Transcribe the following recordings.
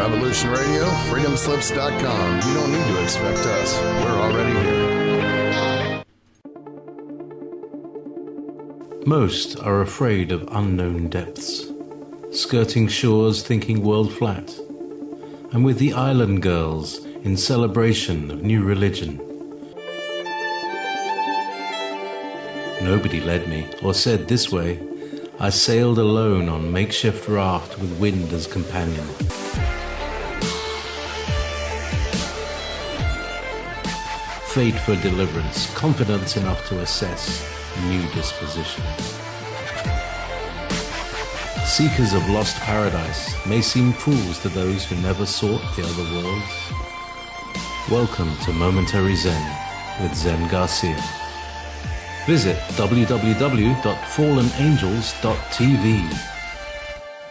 Revolution Radio, freedomslips.com. You don't need to expect us. We're already here. Most are afraid of unknown depths, skirting shores thinking world flat, and with the island girls in celebration of new religion. Nobody led me or said this way. I sailed alone on makeshift raft with wind as companion. Fate for deliverance, confidence enough to assess new disposition. Seekers of lost paradise may seem fools to those who never sought the other worlds. Welcome to Momentary Zen with Zen Garcia. Visit www.fallenangels.tv.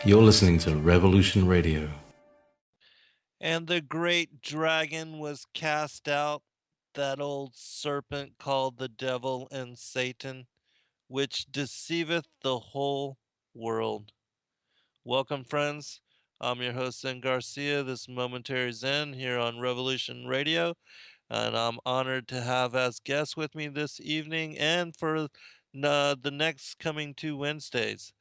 You're listening to Revolution Radio. And the great dragon was cast out, that old serpent called the devil and Satan, which deceiveth the whole world. Welcome, friends. I'm your host, Zen Garcia. This is Momentary Zen here on Revolution Radio. And I'm honored to have as guests with me this evening and for the next coming 2 Wednesdays,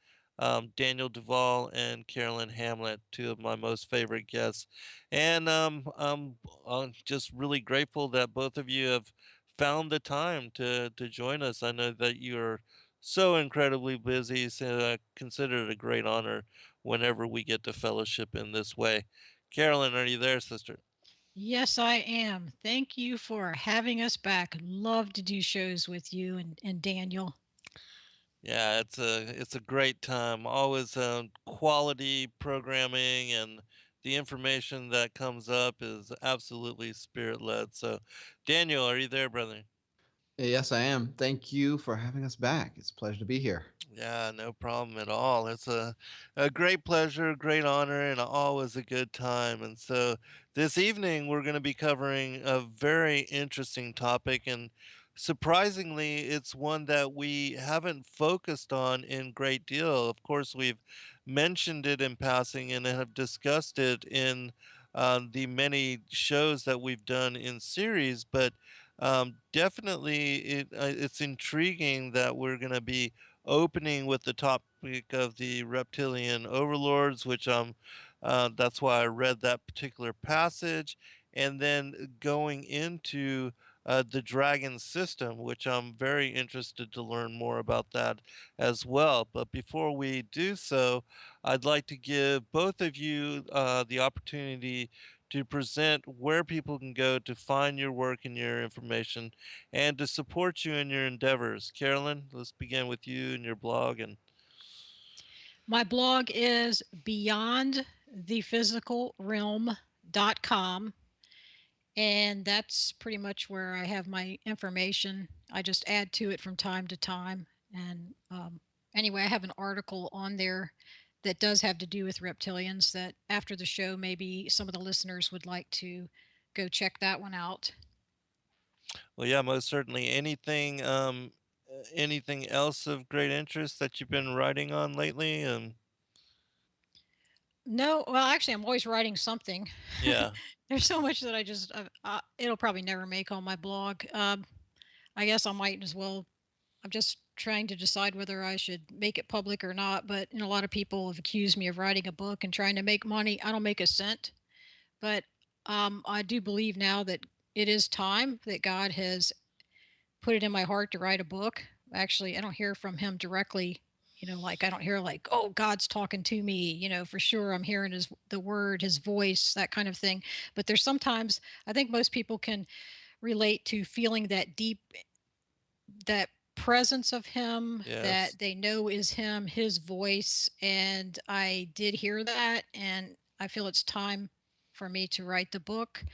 Duval and Carolyn Hamlett, two of my most favorite guests. And I'm just really grateful that both of you have found the time to join us. I know that you're so incredibly busy, so I consider it a great honor whenever we get to fellowship in this way. Carolyn, are you there, sister? Yes, I am. Thank you for having us back. Love to do shows with you and Daniel. Yeah, it's a great time. Always quality programming, and the information that comes up is absolutely spirit led. So, Daniel, are you there, brother? Yes, I am. Thank you for having us back. It's a pleasure to be here. Yeah, no problem at all. It's a great pleasure, great honor, and always a good time. And so this evening we're going to be covering a very interesting topic, and surprisingly, it's one that we haven't focused on in great deal. Of course, we've mentioned it in passing and have discussed it in the many shows that we've done in series, but definitely it's intriguing that we're going to be opening with the topic of the reptilian overlords, which that's why I read that particular passage, and then going into the dragon system, which I'm very interested to learn more about that as well. But before we do so, I'd like to give both of you the opportunity to present where people can go to find your work and your information and to support you in your endeavors. Carolyn, let's begin with you and your blog. And My blog is beyondthephysicalrealm.com, and that's pretty much where I have my information. I just add to it from time to time. And anyway, I have an article on there that does have to do with reptilians that after the show, maybe some of the listeners would like to go check that one out. well, yeah, most certainly. Anything else of great interest that you've been writing on lately? No, well, actually, I'm always writing something. Yeah. There's so much that it'll probably never make on my blog. I guess I might as well. I'm just trying to decide whether I should make it public or not. But a lot of people have accused me of writing a book and trying to make money. I don't make a cent, but I do believe now that it is time that God has put it in my heart to write a book. Actually, I don't hear from him directly. Like I don't hear like, oh, God's talking to me. For sure, I'm hearing the word, his voice, that kind of thing. But there's sometimes I think most people can relate to feeling that deep, that presence of him Yes. that they know is him, his voice. And I did hear that, and I feel it's time for me to write the book.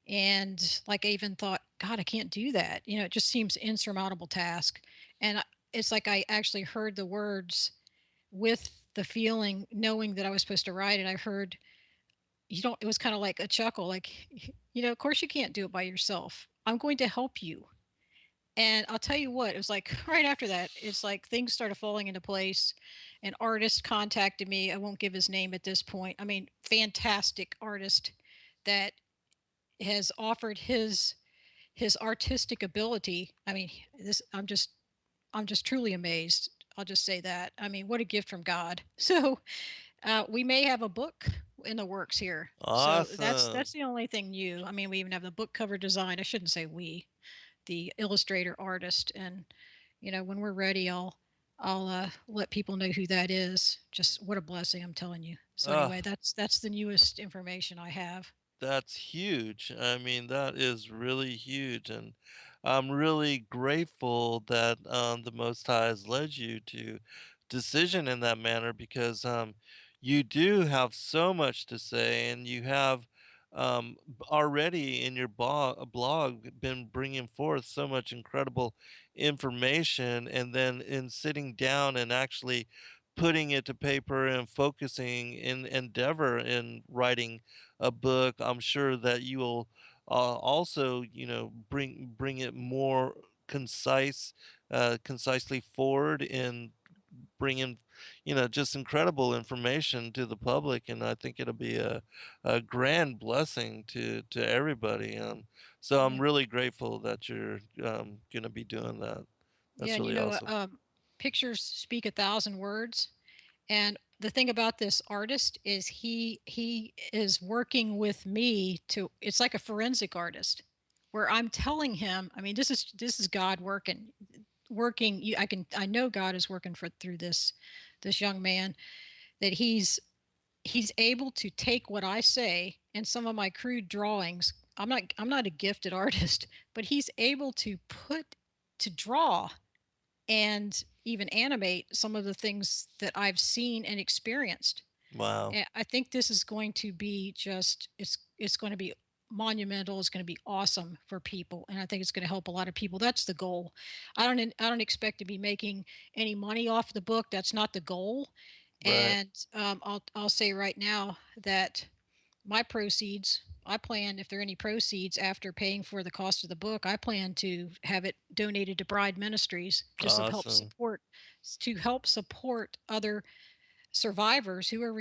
And like I even thought, God, I can't do that. It just seems insurmountable task. And it's like I actually heard the words with the feeling, knowing that I was supposed to write it. I heard, it was kind of like a chuckle, like, of course you can't do it by yourself. I'm going to help you. And I'll tell you what, it was like right after that, it's like things started falling into place. An artist contacted me. I won't give his name at this point. I mean, fantastic artist that has offered his artistic ability. I mean, this I'm just truly amazed. I'll just say that. I mean, what a gift from God. So we may have a book in the works here. So that's Awesome. the only thing new. I mean, we even have the book cover design. I shouldn't say we, the illustrator artist, and when we're ready, I'll let people know who that is. Just what a blessing, I'm telling you. So Uh, anyway, that's the newest information I have. That's huge. I mean, that is really huge, and I'm really grateful that the Most High has led you to decision in that manner because you do have so much to say, and you have already in your blog been bringing forth so much incredible information, and then in sitting down and actually putting it to paper and focusing in endeavor in writing a book, I'm sure that you will also, bring it more concise, concisely forward and bring in, just incredible information to the public. And I think it'll be a grand blessing to everybody. So I'm Yeah. really grateful that you're going to be doing that. Yeah, That's and really awesome. pictures speak a thousand words. And the thing about this artist is he is working with me to. It's like a forensic artist, where I'm telling him. I mean, this is God working. I know God is working for through this young man, that he's able to take what I say and some of my crude drawings. I'm not a gifted artist, but he's able to draw and even animate some of the things that I've seen and experienced. Wow. And I think this is going to be just it's going to be monumental. It's going to be awesome for people, and I think it's going to help a lot of people. That's the goal. I don't expect to be making any money off the book. That's not the goal. Right. And I'll say right now that my proceeds, I plan, if there are any proceeds after paying for the cost of the book, I plan to have it donated to Bride Ministries, just of Awesome. to help support other survivors who are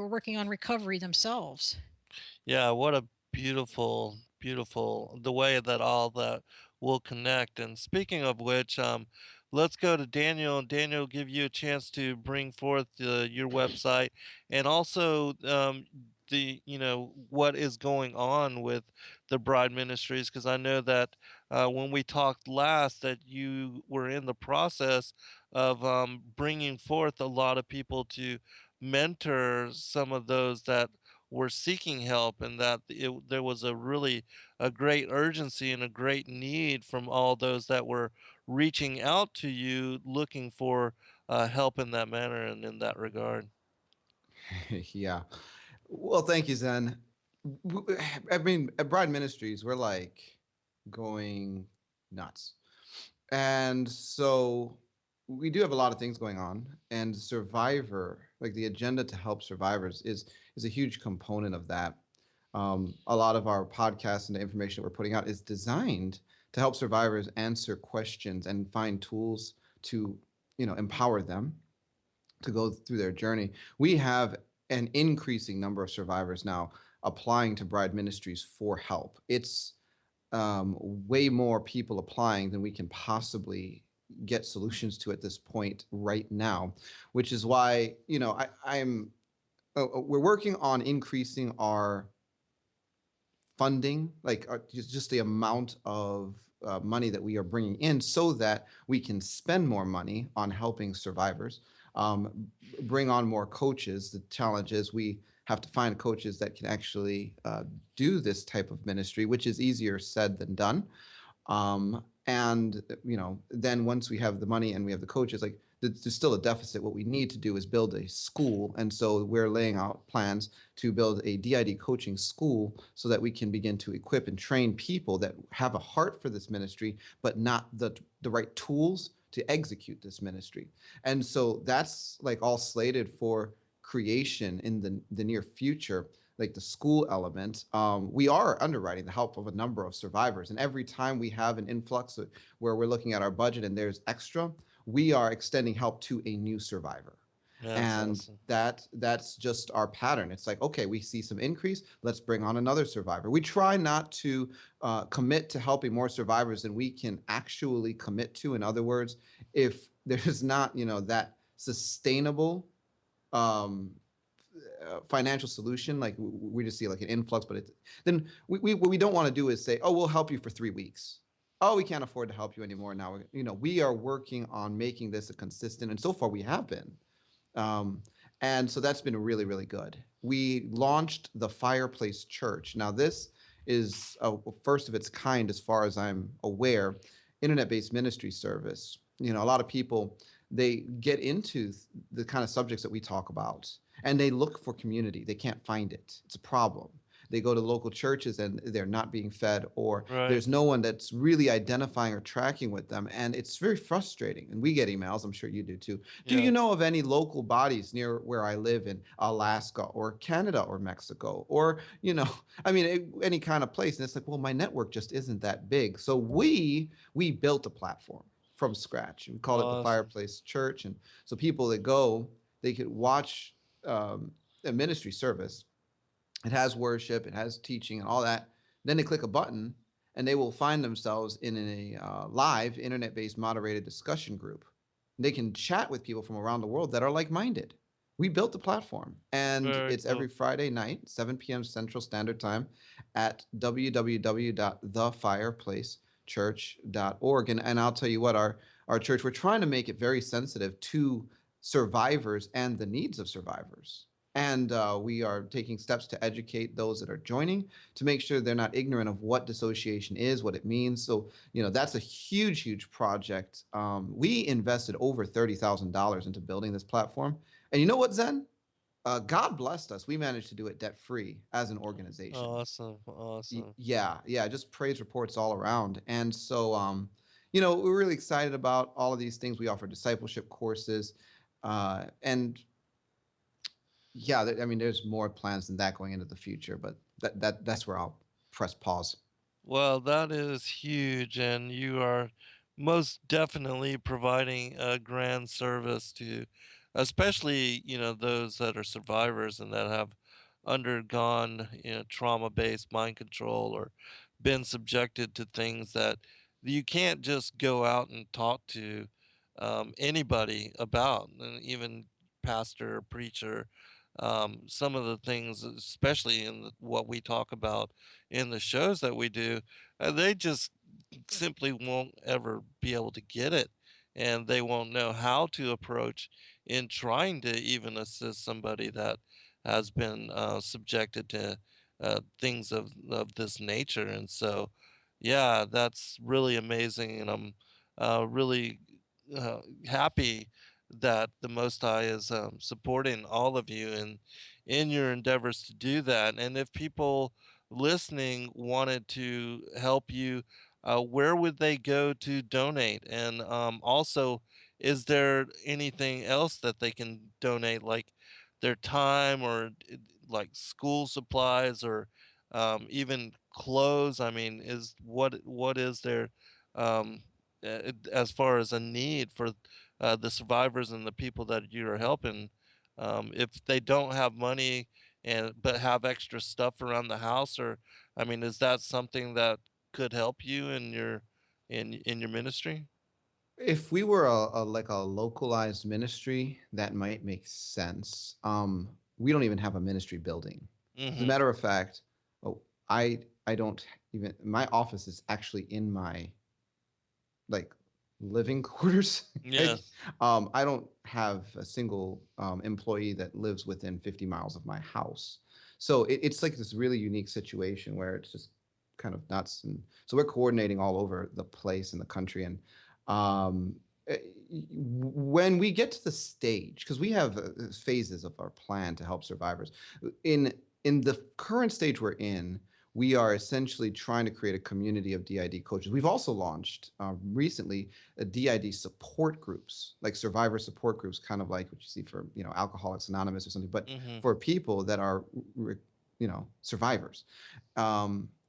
working on recovery themselves. Yeah, what a beautiful the way that all that will connect. And speaking of which, let's go to Daniel, and Daniel give you a chance to bring forth your website and also the what is going on with the Bride Ministries, because I know that when we talked last that you were in the process of bringing forth a lot of people to mentor some of those that were seeking help, and that there was a great urgency and a great need from all those that were reaching out to you looking for help in that manner and in that regard. Yeah. Well, thank you, Zen. I mean, at Bride Ministries, we're like going nuts. And so we do have a lot of things going on. And Survivor, like the agenda to help survivors, is a huge component of that. A lot of our podcasts and the information that we're putting out is designed to help survivors answer questions and find tools to, empower them to go through their journey. We have an increasing number of survivors now applying to Bride Ministries for help. It's way more people applying than we can possibly get solutions to at this point right now, which is why I'm we're working on increasing our funding, like just the amount of money that we are bringing in, so that we can spend more money on helping survivors, um, bring on more coaches. The challenge is we have to find coaches that can actually do this type of ministry, which is easier said than done. And then once we have the money and we have the coaches, like there's still a deficit. What we need to do is build a school, and so we're laying out plans to build a DID coaching school so that we can begin to equip and train people that have a heart for this ministry, but not the right tools to execute this ministry. And so that's like all slated for creation in the near future. like the school element, we are underwriting the help of a number of survivors. And every time we have an influx where we're looking at our budget and there's extra, we are extending help to a new survivor. That's And awesome. that's just our pattern. It's like, okay, we see some increase, let's bring on another survivor. We try not to commit to helping more survivors than we can actually commit to. In other words, if there's not, that sustainable um, financial solution, like we just see like an influx, but then what we don't want to do is say, oh, we'll help you for 3 weeks. Oh, we can't afford to help you anymore now. We are working on making this a consistent, and so far we have been. Um, and so that's been really, really good. We launched the Fireplace Church. Now, this is a first of its kind, as far as I'm aware, internet-based ministry service. A lot of people, they get into the kind of subjects that we talk about, and they look for community. They can't find it. It's a problem. They go to local churches and they're not being fed, or Right. there's no one that's really identifying or tracking with them. And it's very frustrating. And we get emails, I'm sure you do too. Do you Yes. know of any local bodies near where I live in Alaska or Canada or Mexico or, I mean, any kind of place? And it's like, well, my network just isn't that big. So we built a platform from scratch. We called it the Awesome. Fireplace Church. And so people that go, they could watch a ministry service. It has worship, it has teaching, and all that. Then they click a button, and they will find themselves in a live internet-based moderated discussion group. They can chat with people from around the world that are like-minded. We built the platform, and Very it's every cool. Friday night, 7 p.m. Central Standard Time, at www.thefireplacechurch.org. And I'll tell you what, our church, we're trying to make it very sensitive to survivors and the needs of survivors. And we are taking steps to educate those that are joining to make sure they're not ignorant of what dissociation is, what it means. So, that's a huge, huge project. We invested over $30,000 into building this platform. And you know what, Zen? God blessed us. We managed to do it debt free as an organization. Awesome. Awesome. Yeah, yeah, just praise reports all around. And so, we're really excited about all of these things. We offer discipleship courses. And yeah, I mean, there's more plans than that going into the future, but that's where I'll press pause. Well, that is huge, and you are most definitely providing a grand service to, especially, those that are survivors and that have undergone, trauma-based mind control or been subjected to things that you can't just go out and talk to anybody about, and even pastor or preacher. Some of the things, especially in what we talk about in the shows that we do, they just simply won't ever be able to get it. And they won't know how to approach in trying to even assist somebody that has been subjected to things of this nature. And so, yeah, that's really amazing. And I'm really happy that the Most High is supporting all of you in your endeavors to do that. And if people listening wanted to help you, where would they go to donate? And also, is there anything else that they can donate, like their time or like school supplies or even clothes? I mean, is what is there as far as a need for the survivors and the people that you are helping? If they don't have money and but have extra stuff around the house, or I mean, is that something that could help you in your in your ministry? If we were like a localized ministry, that might make sense. We don't even have a ministry building. As a Mm-hmm. matter of fact, oh, I don't even, my office is actually in my like living quarters. Like, Yes. I don't have a single employee that lives within 50 miles of my house. So it's like this really unique situation where it's just kind of nuts. And so we're coordinating all over the place in the country. And um, eh, when we get to the stage, because we have phases of our plan to help survivors, in in the current stage we're in, we are essentially trying to create a community of DID coaches. We've also launched recently DID support groups, like survivor support groups, kind of like what you see for Alcoholics Anonymous or something, but Mm-hmm. for people that are survivors.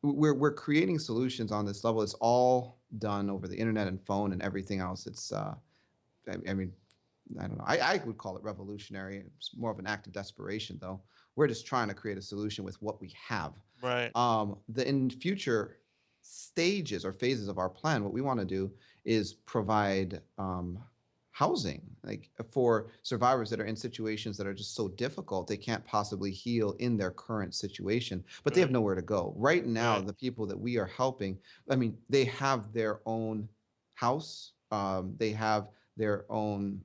We're creating solutions on this level. It's all done over the internet and phone and everything else. It's I mean, I don't know. I would call it revolutionary. It's more of an act of desperation, though. We're just trying to create a solution with what we have. Right. The in future stages or phases of our plan, what we want to do is provide housing, like for survivors that are in situations that are just so difficult they can't possibly heal in their current situation, but they have Right. nowhere to go. Right now, Right. the people that we are helping, I mean, they have their own house. They have their own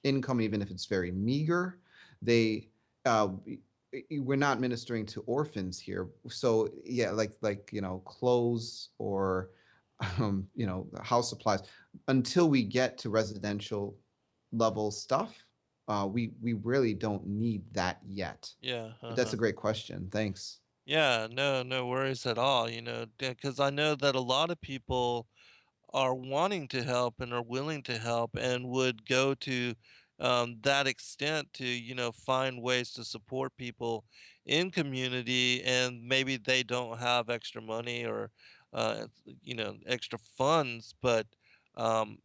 income, even if it's very meager. They uh, we're not ministering to orphans here, so yeah, like clothes or house supplies until we get to residential level stuff. We really don't need that yet. Yeah. But that's Uh-huh. a great question. Thanks. Yeah, no, no worries at all, because I know that a lot of people are wanting to help and are willing to help and would go to that extent to find ways to support people in community, and maybe they don't have extra money or extra funds, but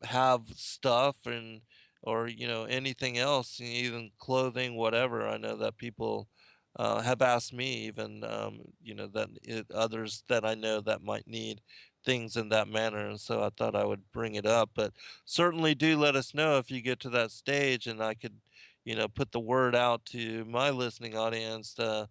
have stuff and or anything else, even clothing, whatever. I know that people have asked me, even others that I know that might need things in that manner, and so I thought I would bring it up. But certainly do let us know if you get to that stage, and I could, put the word out to my listening audience, that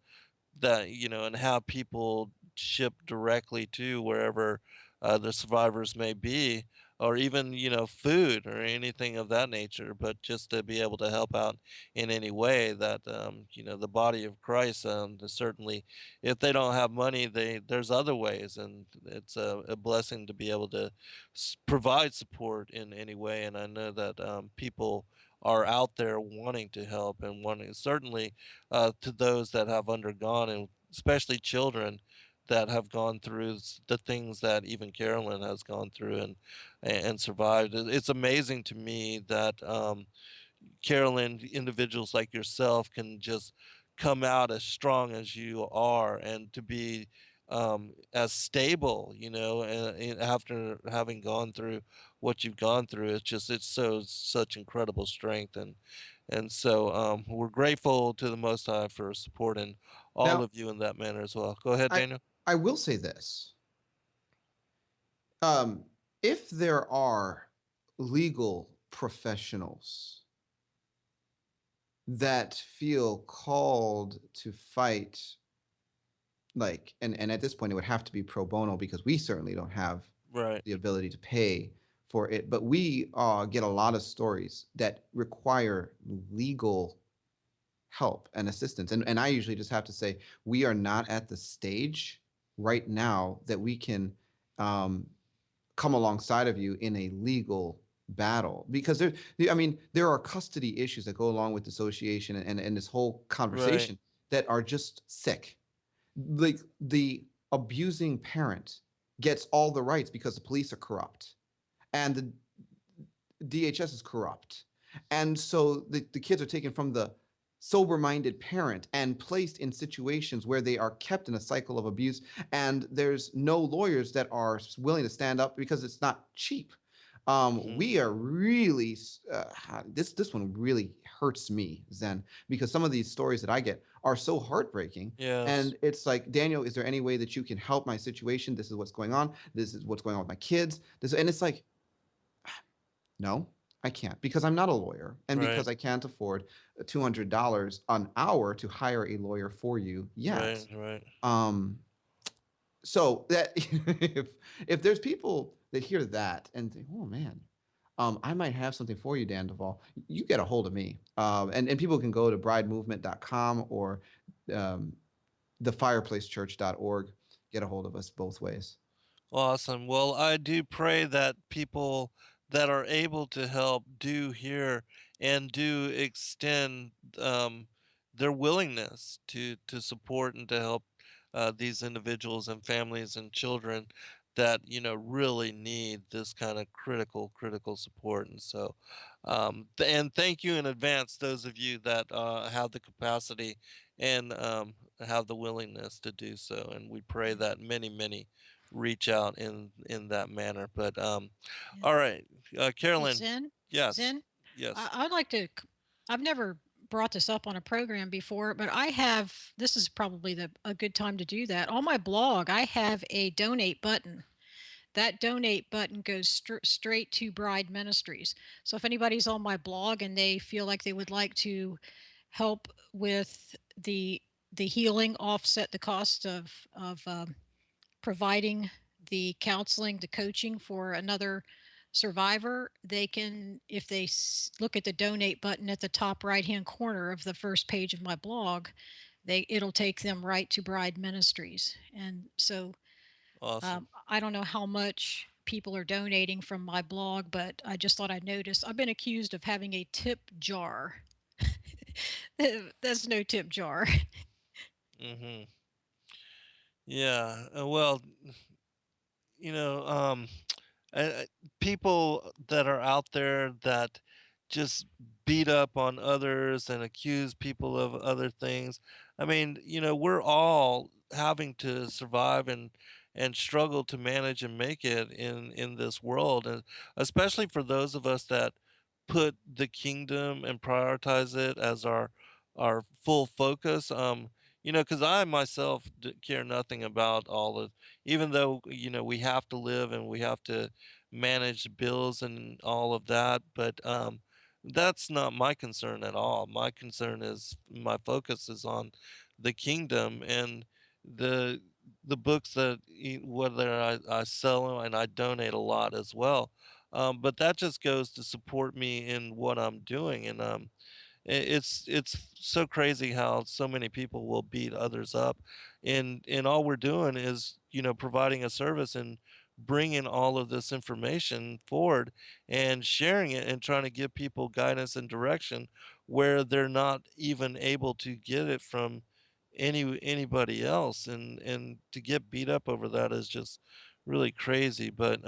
and have people ship directly to wherever the survivors may be, or even food or anything of that nature, but just to be able to help out in any way that the body of Christ, certainly, if they don't have money, there's other ways, and it's a blessing to be able to provide support in any way. And I know that people are out there wanting to help and wanting, certainly, to those that have undergone, and especially children that have gone through the things that even Carolyn has gone through, and survived. It's amazing to me that Carolyn, individuals like yourself can just come out as strong as you are, and to be as stable, and after having gone through what you've gone through. It's so such incredible strength, and so we're grateful to the Most High for supporting all Now, of you in that manner as well. Go ahead, I Daniel. I will say this. Um, if there are legal professionals that feel called to fight, like, and at this point it would have to be pro bono because we certainly don't have Right. the ability to pay for it, but we get a lot of stories that require legal help and assistance, and I usually just have to say we are not at the stage right now that we can um, come alongside of you in a legal battle, because I mean, there are custody issues that go along with dissociation and this whole Right. conversation that are just sick. Like, the abusing parent gets all the rights because the police are corrupt and the DHS is corrupt. And so the kids are taken from the sober minded parent and placed in situations where they are kept in a cycle of abuse. And there's no lawyers that are willing to stand up because it's not cheap. Hmm. We are really this one really hurts me, Zen, because some of these stories that I get are so heartbreaking. Yes. And it's like, Daniel, is there any way that you can help my situation? This is what's going on. This is what's going on with my kids. And it's like, no, I can't, because I'm not a lawyer and Right. because I can't afford $200 an hour to hire a lawyer for you Right. yet. Right. Um, so that if there's people that hear that and think, oh man, I might have something for you, Dan Duval, you get a hold of me. And people can go to bridemovement.com or um, thefireplacechurch.org. Get a hold of us both ways. Awesome. Well, I do pray that people that are able to help do hear and do extend um, their willingness to support and to help these individuals and families and children that really need this kind of critical support. And so, and thank you in advance, those of you that have the capacity and have the willingness to do so, and we pray that many reach out in that manner. But Yeah. all right, Hey, Carolyn, Zen, yes, Zen, yes, I'd like to. I've never brought this up on a program before, but I have. This is probably a good time to do that. On my blog, I have a donate button. That donate button goes straight to Bride Ministries. So if anybody's on my blog and they feel like they would like to help with the healing, offset the cost of providing the counseling, the coaching for another survivor, they can, if they look at the donate button at the top right hand corner of the first page of my blog, it'll take them right to Bride Ministries. And so awesome. I don't know how much people are donating from my blog, but I just thought I'd notice I've been accused of having a tip jar. That's no tip jar. Hmm. Yeah. Well, you know, uh, people that are out there that just beat up on others and accuse people of other things. I mean, we're all having to survive and struggle to manage and make it in this world, and especially for those of us that put the kingdom and prioritize it as our full focus. Because I myself care nothing about all of, even though we have to live and we have to manage bills and all of that, but that's not my concern at all. My concern is my focus is on the kingdom and the the books that whether I sell them, and I donate a lot as well. But that just goes to support me in what I'm doing, and it's so crazy how so many people will beat others up, and all we're doing is providing a service and bringing all of this information forward and sharing it and trying to give people guidance and direction where they're not even able to get it from anybody else, and to get beat up over that is just really crazy. But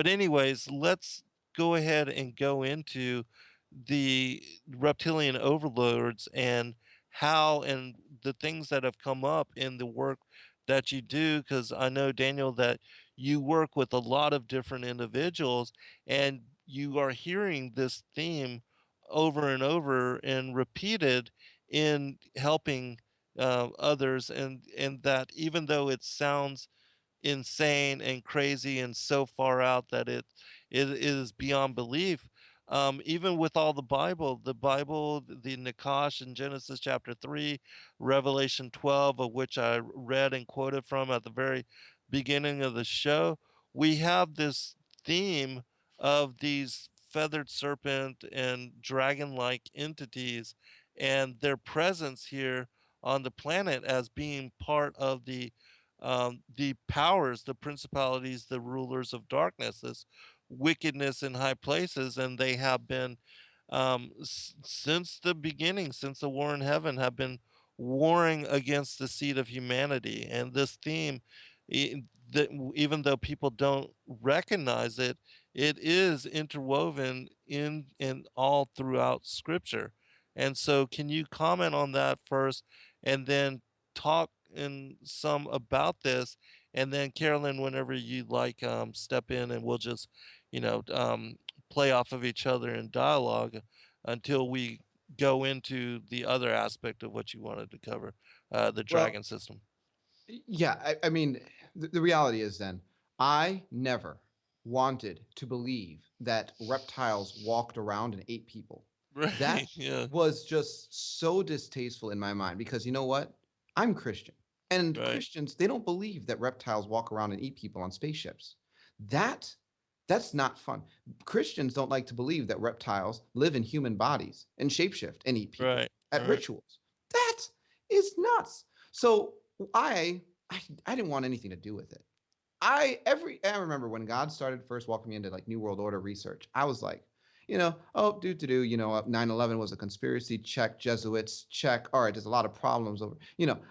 anyways, let's go ahead and go into the reptilian overlords and how and the things that have come up in the work that you do, because I know, Daniel, that you work with a lot of different individuals, and you are hearing this theme over and over and repeated in helping others, and that even though it sounds insane and crazy and so far out that it is beyond belief. Even with all the Bible, the Nakash in Genesis chapter 3, Revelation 12, of which I read and quoted from at the very beginning of the show, we have this theme of these feathered serpent and dragon like entities and their presence here on the planet as being part of the powers, the principalities, the rulers of darkness, this wickedness in high places, and they have been since the beginning, since the war in heaven, have been warring against the seed of humanity. And this theme, that even though people don't recognize it, it is interwoven in all throughout Scripture. And so, can you comment on that first, and then talk in some about this, and then Carolyn, whenever you like, step in, and we'll just, you know, um, play off of each other in dialogue until we go into the other aspect of what you wanted to cover, the Well, dragon system. yeah, I mean, the reality is then, I never wanted to believe that reptiles walked around and ate people. Right? That Yeah. was just so distasteful in my mind because you know what? I'm Christian. And Right. Christians, they don't believe that reptiles walk around and eat people on spaceships. That that's not fun. Christians don't like to believe that reptiles live in human bodies and shapeshift and eat people Right. at Right. rituals. That is nuts. So I I didn't want anything to do with it. I remember when God started first walking me into like New World Order research. I was like, oh, you know, 9/11 was a conspiracy, check, Jesuits, check. All right, there's a lot of problems over.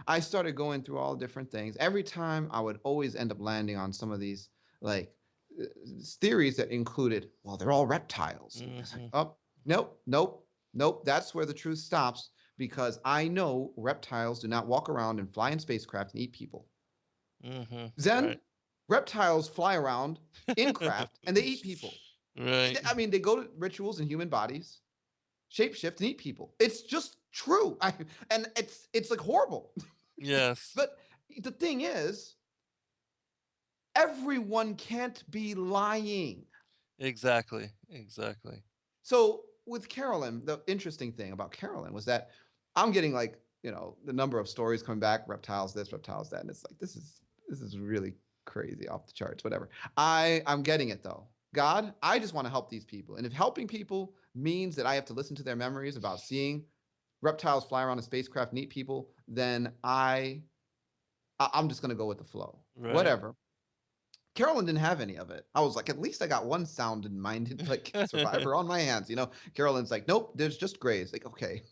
I started going through all different things. Every time I would always end up landing on some of these like uh, theories that included, well, they're all reptiles. It's like, Hmm. oh, nope, nope, nope. That's where the truth stops. because I know reptiles do not walk around and fly in spacecraft and eat people. Mm-hmm. Then Right. reptiles fly around in craft and they eat people. Right. I mean, they go to rituals in human bodies, shapeshift and eat people. It's just true. And it's like horrible. Yes. But the thing is, everyone can't be lying. Exactly. Exactly. So with Carolyn, the interesting thing about Carolyn was that I'm getting like, the number of stories coming back, reptiles this, reptiles that, and it's like this is really crazy, off the charts, whatever. I'm getting it though. God, I just want to help these people. And if helping people means that I have to listen to their memories about seeing reptiles fly around a spacecraft and eat people, then I'm just gonna go with the flow. Right. Whatever. Carolyn didn't have any of it. I was like, at least I got one sound minded like survivor on my hands. Carolyn's like, nope, there's just grays. Like, okay.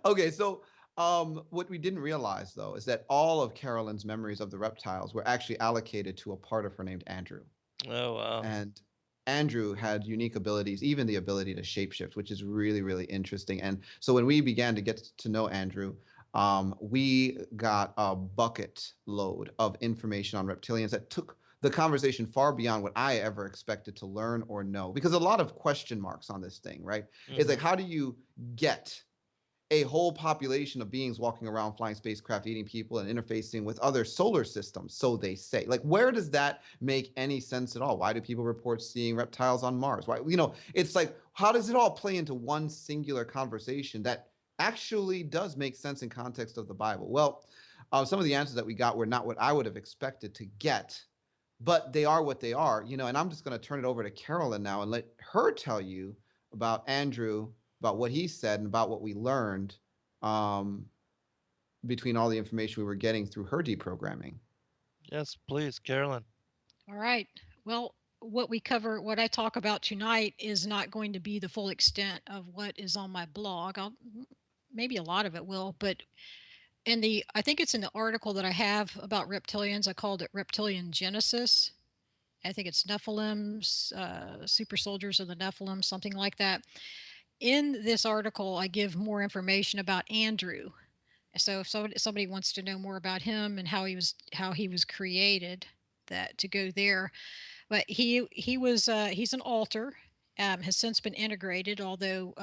Okay, so what we didn't realize though is that all of Carolyn's memories of the reptiles were actually allocated to a part of her named Andrew. Oh wow. And Andrew had unique abilities, even the ability to shapeshift, which is really, really interesting. And so when we began to get to know Andrew, we got a bucket load of information on reptilians that took the conversation far beyond what I ever expected to learn or know. Because a lot of question marks on this thing, right? It's like, Mm-hmm. how do you get a whole population of beings walking around, flying spacecraft, eating people, and interfacing with other solar systems, so they say? Like, where does that make any sense at all? Why do people report seeing reptiles on Mars? Why, it's like, how does it all play into one singular conversation that actually does make sense in context of the Bible? Well, some of the answers that we got were not what I would have expected to get, but they are what they are, and I'm just going to turn it over to Carolyn now and let her tell you about Andrew, about what he said, and about what we learned um, between all the information we were getting through her deprogramming. Yes, please, Carolyn. All right. Well, what I talk about tonight is not going to be the full extent of what is on my blog. Maybe a lot of it will, but I think it's in the article that I have about reptilians. I called it Reptilian Genesis. I think it's Nephilims, super soldiers of the Nephilim, something like that. In this article, I give more information about Andrew. So if somebody wants to know more about him and how he was created, that to go there. But he's an altar. Has since been integrated, although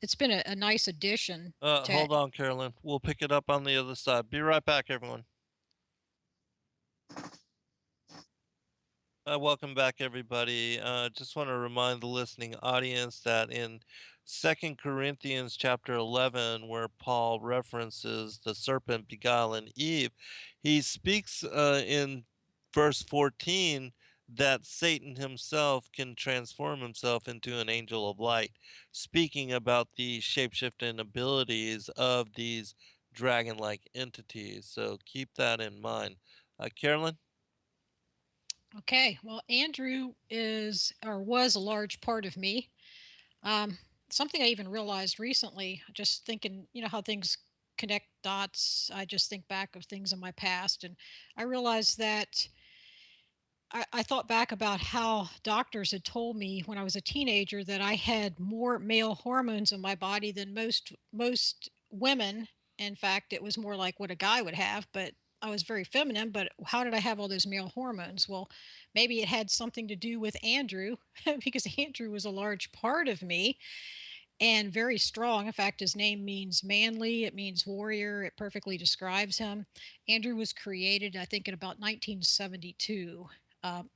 it's been a nice addition to. Hold on, Carolyn. We'll pick it up on the other side. Be right back, everyone. Welcome back, everybody. Just want to remind the listening audience that in 2 Corinthians chapter 11, where Paul references the serpent beguiling Eve, he speaks in verse 14 that Satan himself can transform himself into an angel of light, speaking about the shapeshifting abilities of these dragon-like entities. So keep that in mind. Carolyn? Okay, well, Andrew is or was a large part of me. Um, Something I even realized recently, just thinking, how things connect dots. I just think back of things in my past, and I realized that I thought back about how doctors had told me when I was a teenager that I had more male hormones in my body than most women. In fact, it was more like what a guy would have, but I was very feminine. But how did I have all those male hormones? Well, maybe it had something to do with Andrew because Andrew was a large part of me and very strong. In fact, his name means manly, it means warrior, it perfectly describes him. Andrew was created, I think, in about 1972.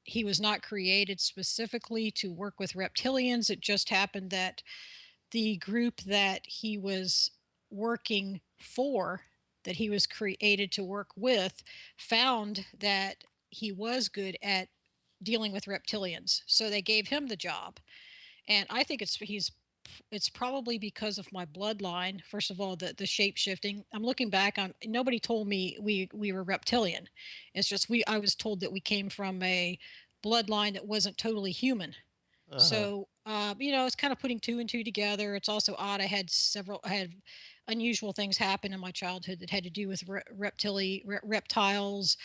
He was not created specifically to work with reptilians. It just happened that the group that he was working for, that he was created to work with, found that he was good at dealing with reptilians. So they gave him the job. And I think it's probably because of my bloodline. First of all, the shape shifting. I'm looking back on, nobody told me we were reptilian. It's just I was told that we came from a bloodline that wasn't totally human. Uh-huh. So it's kind of putting two and two together. It's also odd. I had unusual things happen in my childhood that had to do with reptiles,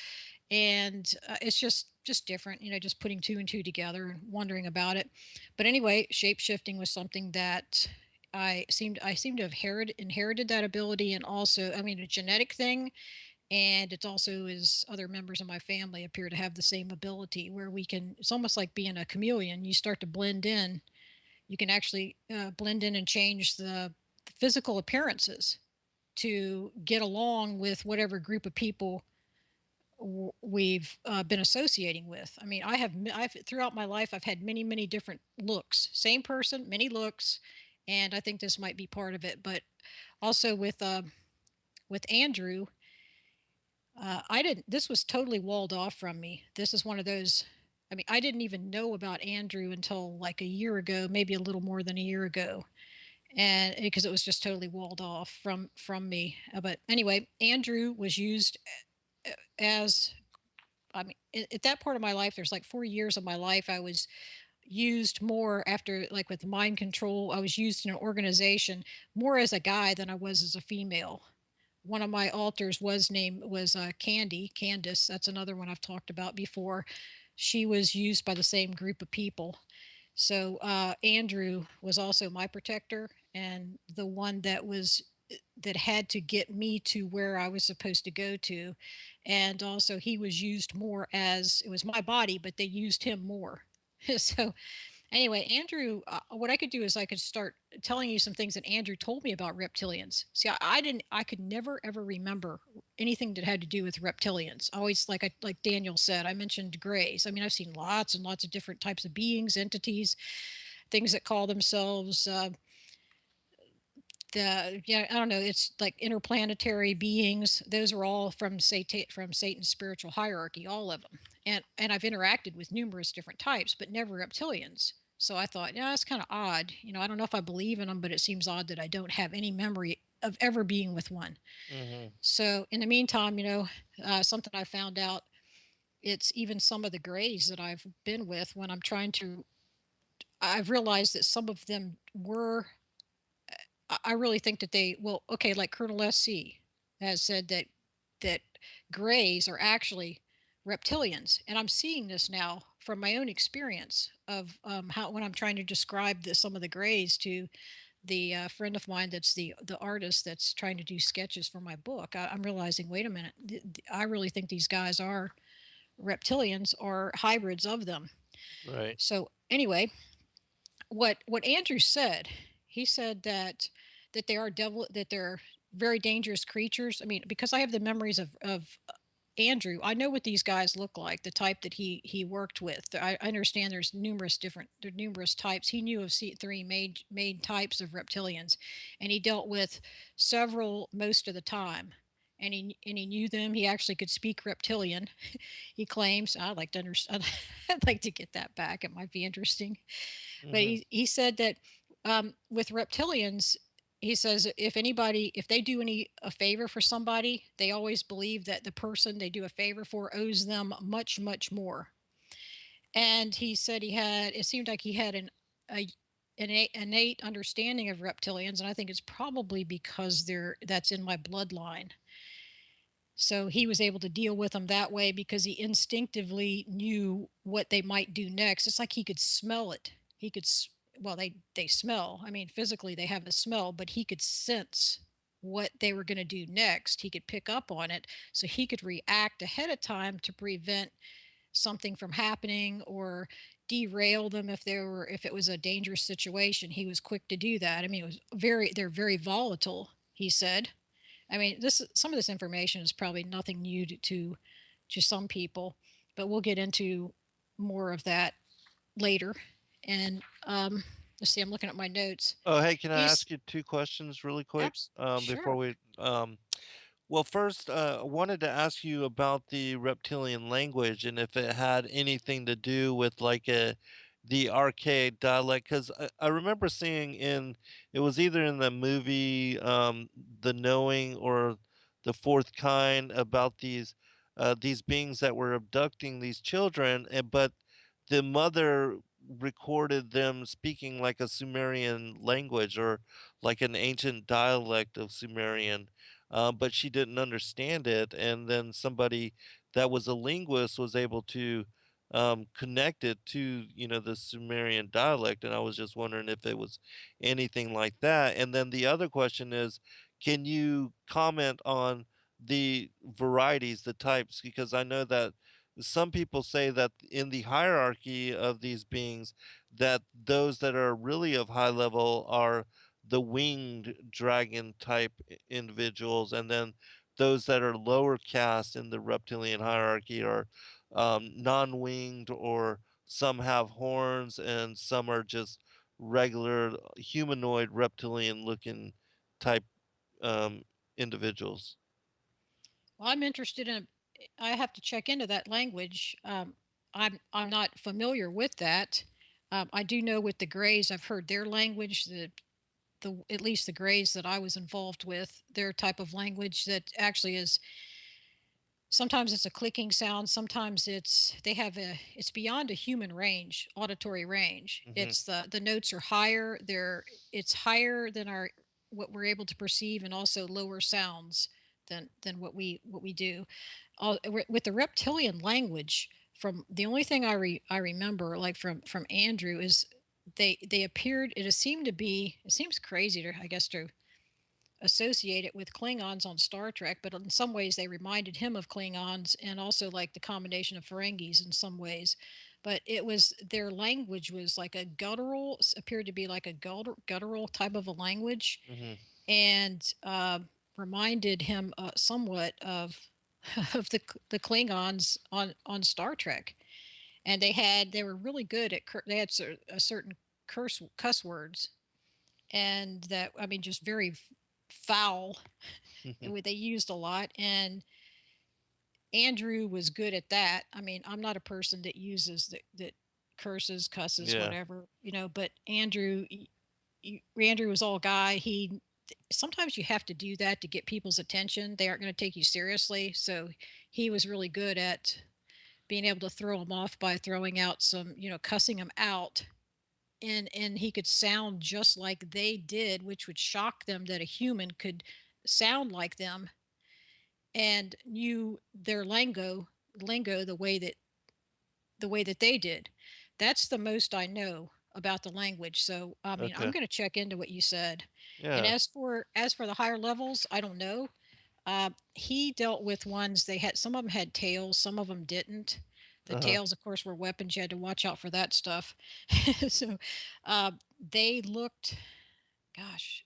and it's just different, just putting two and two together and wondering about it. But anyway, shape shifting was something that I seem to have inherited that ability, and also, I mean, a genetic thing, and it also is other members of my family appear to have the same ability where we can. It's almost like being a chameleon. You start to blend in. You can actually blend in and change the physical appearances to get along with whatever group of people we've been associating with. I mean, I've throughout my life, I've had many, many different looks. Same person, many looks, and I think this might be part of it. But also with Andrew, I didn't. This was totally walled off from me. This is one of those. I mean, I didn't even know about Andrew until like a year ago, maybe a little more than a year ago, and because it was just totally walled off from me. But anyway, Andrew was used as, I mean, at that part of my life, there's like 4 years of my life I was used more after, like with mind control. I was used in an organization more as a guy than I was as a female. One of my alters was Candace. That's another one I've talked about before. She was used by the same group of people. So Andrew was also my protector, and the one that had to get me to where I was supposed to go to. And also, he was used more as, it was my body, but they used him more. So anyway, Andrew, what I could do is I could start telling you some things that Andrew told me about reptilians. See, I didn't, I could never ever remember anything that had to do with reptilians. Always, like Daniel said, I mentioned grays. I mean, I've seen lots and lots of different types of beings, entities, things that call themselves yeah, I don't know, it's like interplanetary beings. Those are all from Satan's spiritual hierarchy, all of them. And I've interacted with numerous different types, but never reptilians. So I thought, yeah, that's kind of odd. I don't know if I believe in them, but it seems odd that I don't have any memory of ever being with one. Mm-hmm. So in the meantime, something I found out, it's even some of the grays that I've been with, when I'm trying to, I've realized that some of them were, I really think that they, well, okay, like Colonel SC has said that grays are actually reptilians, and I'm seeing this now from my own experience of how, when I'm trying to describe some of the grays to the friend of mine that's the artist that's trying to do sketches for my book. I'm realizing, wait a minute, I really think these guys are reptilians or hybrids of them. Right. So anyway, what Andrew said, he said that they are that they're very dangerous creatures. I mean, because I have the memories of Andrew, I know what these guys look like, the type that he worked with. I understand there are numerous types. He knew of three main types of reptilians, and he dealt with several most of the time. And he knew them. He actually could speak reptilian. He claims. I'd like to understand. I'd like to get that back. It might be interesting. But Mm-hmm. he said that with reptilians, he says if they do a favor for somebody, they always believe that the person they do a favor for owes them much, much more. And he said it seemed like he had a an innate understanding of reptilians, and I think it's probably because that's in my bloodline. So he was able to deal with them that way because he instinctively knew what they might do next. It's like he could smell it. He could, well, they smell. I mean, physically they have a smell, but he could sense what they were going to do next. He could pick up on it, so he could react ahead of time to prevent something from happening or derail them if it was a dangerous situation. He was quick to do that. I mean, they're very volatile, he said. I mean, some of this information is probably nothing new to some people, but we'll get into more of that later. And let's see, I'm looking at my notes. Oh, hey, can I He's ask you two questions really quick? Before sure. we well, first, I wanted to ask you about the reptilian language and if it had anything to do with like the archaic dialect. Because I remember seeing it was either in the movie The Knowing or The Fourth Kind about these beings that were abducting these children, but the mother recorded them speaking like a Sumerian language or like an ancient dialect of Sumerian, but she didn't understand it. And then somebody that was a linguist was able to connected to, the Sumerian dialect, and I was just wondering if it was anything like that. And then the other question is, can you comment on the varieties, the types? Because I know that some people say that in the hierarchy of these beings, that those that are really of high level are the winged dragon type individuals, and then those that are lower caste in the reptilian hierarchy are non-winged, or some have horns and some are just regular humanoid reptilian looking type um, individuals. Well, I'm interested in. I have to check into that language. I'm not familiar with that. I do know with the Greys, I've heard their language. The at least the Greys that I was involved with, their type of language that actually is, sometimes it's a clicking sound, sometimes it's beyond a human range, auditory range. Hmm. It's the notes are higher, it's higher than our what we're able to perceive, and also lower sounds than what we do. With the reptilian language, from the only thing I remember, like from Andrew, is they appeared, it seems crazy to, I guess, to associate it with Klingons on Star Trek, but in some ways they reminded him of Klingons, and also like the combination of Ferengis in some ways. But it was, their language was like a guttural, appeared to be like a guttural type of a language, Hmm. and reminded him somewhat of of the Klingons on Star Trek. And they were really good at they had a certain cuss words, and that, I mean, just very foul. They used a lot, and Andrew was good at that. I mean, I'm not a person that uses that curses, cusses, Yeah. whatever, but Andrew was all guy. He Sometimes you have to do that to get people's attention. They aren't going to take you seriously. So he was really good at being able to throw them off by throwing out some, cussing them out. And he could sound just like they did, which would shock them that a human could sound like them and knew their lingo the way that they did. That's the most I know about the language. So I mean, I'm Okay. going to check into what you said. And Yeah. as for the higher levels, I don't know. He dealt with ones, they had, some of them had tails, some of them didn't. The Uh-huh. tails, of course, were weapons. You had to watch out for that stuff. So uh, they looked, gosh,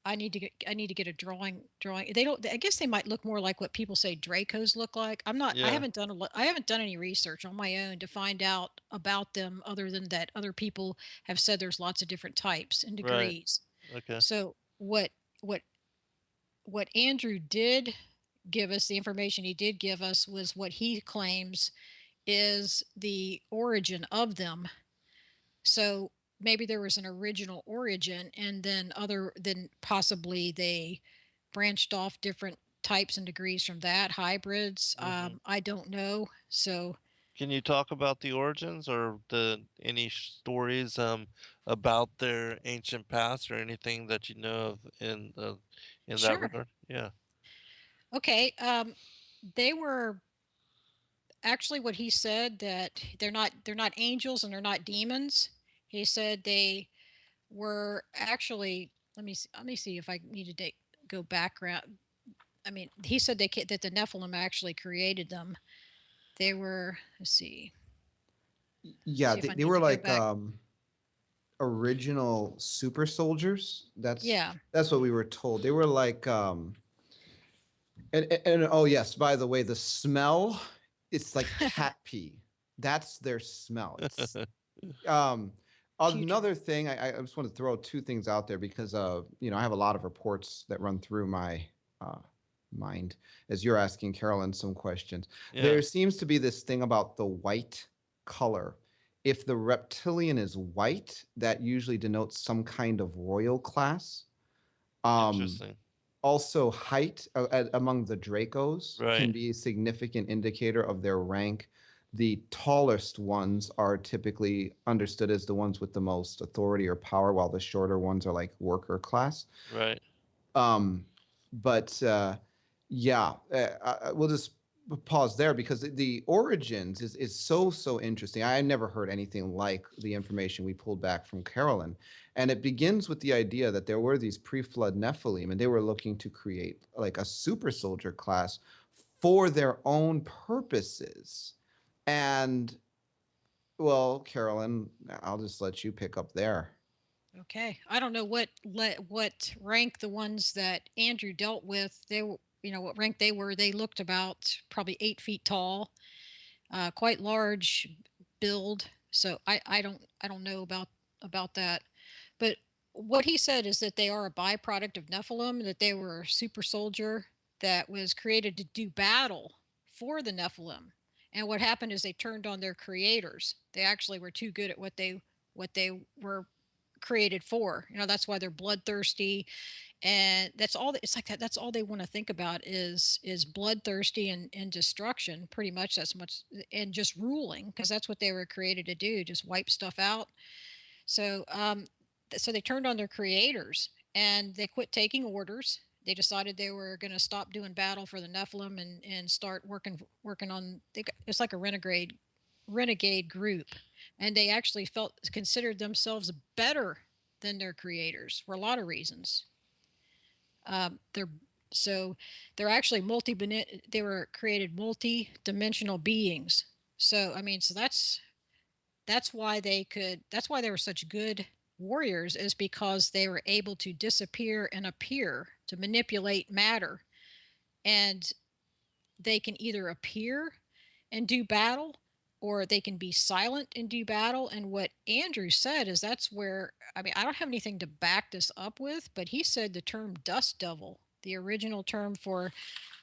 I need to get a drawing. They don't, I guess they might look more like what people say Dracos look like. I Yeah. haven't done I haven't done any research on my own to find out about them, other than that other people have said there's lots of different types and Right. degrees. Okay. So what what Andrew did give us, the information he did give us, was what he claims is the origin of them. So maybe there was an original origin, and then possibly they branched off different types and degrees from that, hybrids. Hmm. I don't know. So Can you talk about the origins, or the any stories about their ancient past, or anything that you know of in that sure. regard? Yeah. Okay. They were actually, what he said, that they're not angels and they're not demons. He said they were actually, let me see if I need to go background. I mean, he said that the Nephilim actually created them. They were, let's Yeah, see if they, I they need were to go like back. original super soldiers. That's Yeah. that's what we were told. They were like and oh yes, by the way, the smell, it's like cat pee. That's their smell. It's um Putrid. another thing, I just want to throw two things out there because I have a lot of reports that run through my uh mind as you're asking Carolyn some questions. Yeah. There seems to be this thing about the white color. If the reptilian is white, that usually denotes some kind of royal class. Um, Interesting. Also, height among the Dracos can Right. be a significant indicator of their rank. The tallest ones are typically understood as the ones with the most authority or power, while the shorter ones are like worker class. Right. Um, but yeah, we'll just pause there because the origins is so interesting. I never heard anything like the information we pulled back from Carolyn, and it begins with the idea that there were these pre-flood Nephilim, and they were looking to create like a super soldier class for their own purposes. And well, Carolyn, I'll just let you pick up there. Okay. I don't know what rank the ones that Andrew dealt with. They were, what rank they were. They looked about probably 8 feet tall, quite large build. So I don't know about that. But what he said is that they are a byproduct of Nephilim. That they were a super soldier that was created to do battle for the Nephilim. And what happened is they turned on their creators. They actually were too good at what they were created for. That's why they're bloodthirsty, and that's all. It's like that. That's all they want to think about is bloodthirsty and destruction. Pretty much, that's much, and just ruling, because that's what they were created to do. Just wipe stuff out. So they turned on their creators and they quit taking orders. They decided they were going to stop doing battle for the Nephilim and start working on. It's like a renegade group, and they actually considered themselves better than their creators for a lot of reasons. They're so they're actually they were created multi-dimensional beings. So I mean, so that's why they were such good warriors, is because they were able to disappear and appear, to manipulate matter. And they can either appear and do battle, or they can be silent and do battle. And what Andrew said is that's where, I mean, I don't have anything to back this up with, but he said the term dust devil, the original term for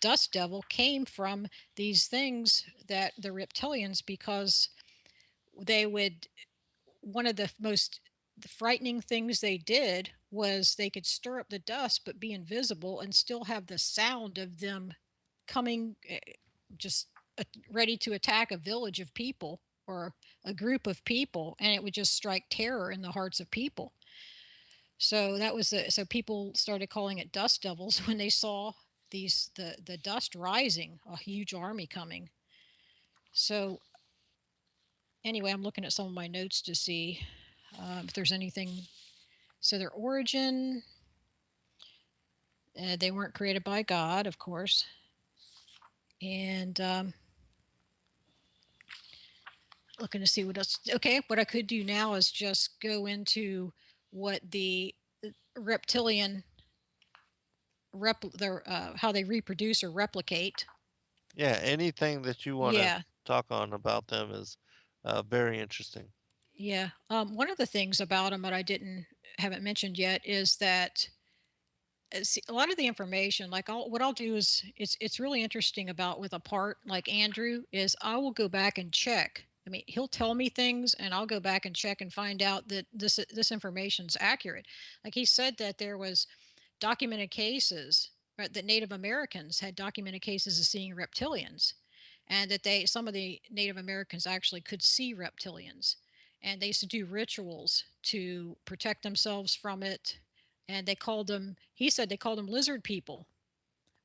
dust devil, came from these things, that the reptilians, because they would, one of the most frightening things they did was they could stir up the dust but be invisible and still have the sound of them coming, just ready to attack a village of people or a group of people, and it would just strike terror in the hearts of people. So so people started calling it dust devils when they saw the dust rising, a huge army coming. So anyway, I'm looking at some of my notes to see if there's anything. So their origin, they weren't created by God, of course. And looking to see what else. Okay, what I could do now is just go into what the reptilian how they reproduce or replicate. Yeah, anything that you want to Yeah, talk on about them is very interesting. yeah. One of the things about them that I haven't mentioned yet is that, see, a lot of the information, like what I'll do is, it's really interesting about with a part like Andrew, is I will go back and check. I mean, he'll tell me things, and I'll go back and check and find out that this information's accurate. Like he said that there was documented cases, right, that Native Americans had documented cases of seeing reptilians, and that some of the Native Americans actually could see reptilians, and they used to do rituals to protect themselves from it. And he said they called them lizard people.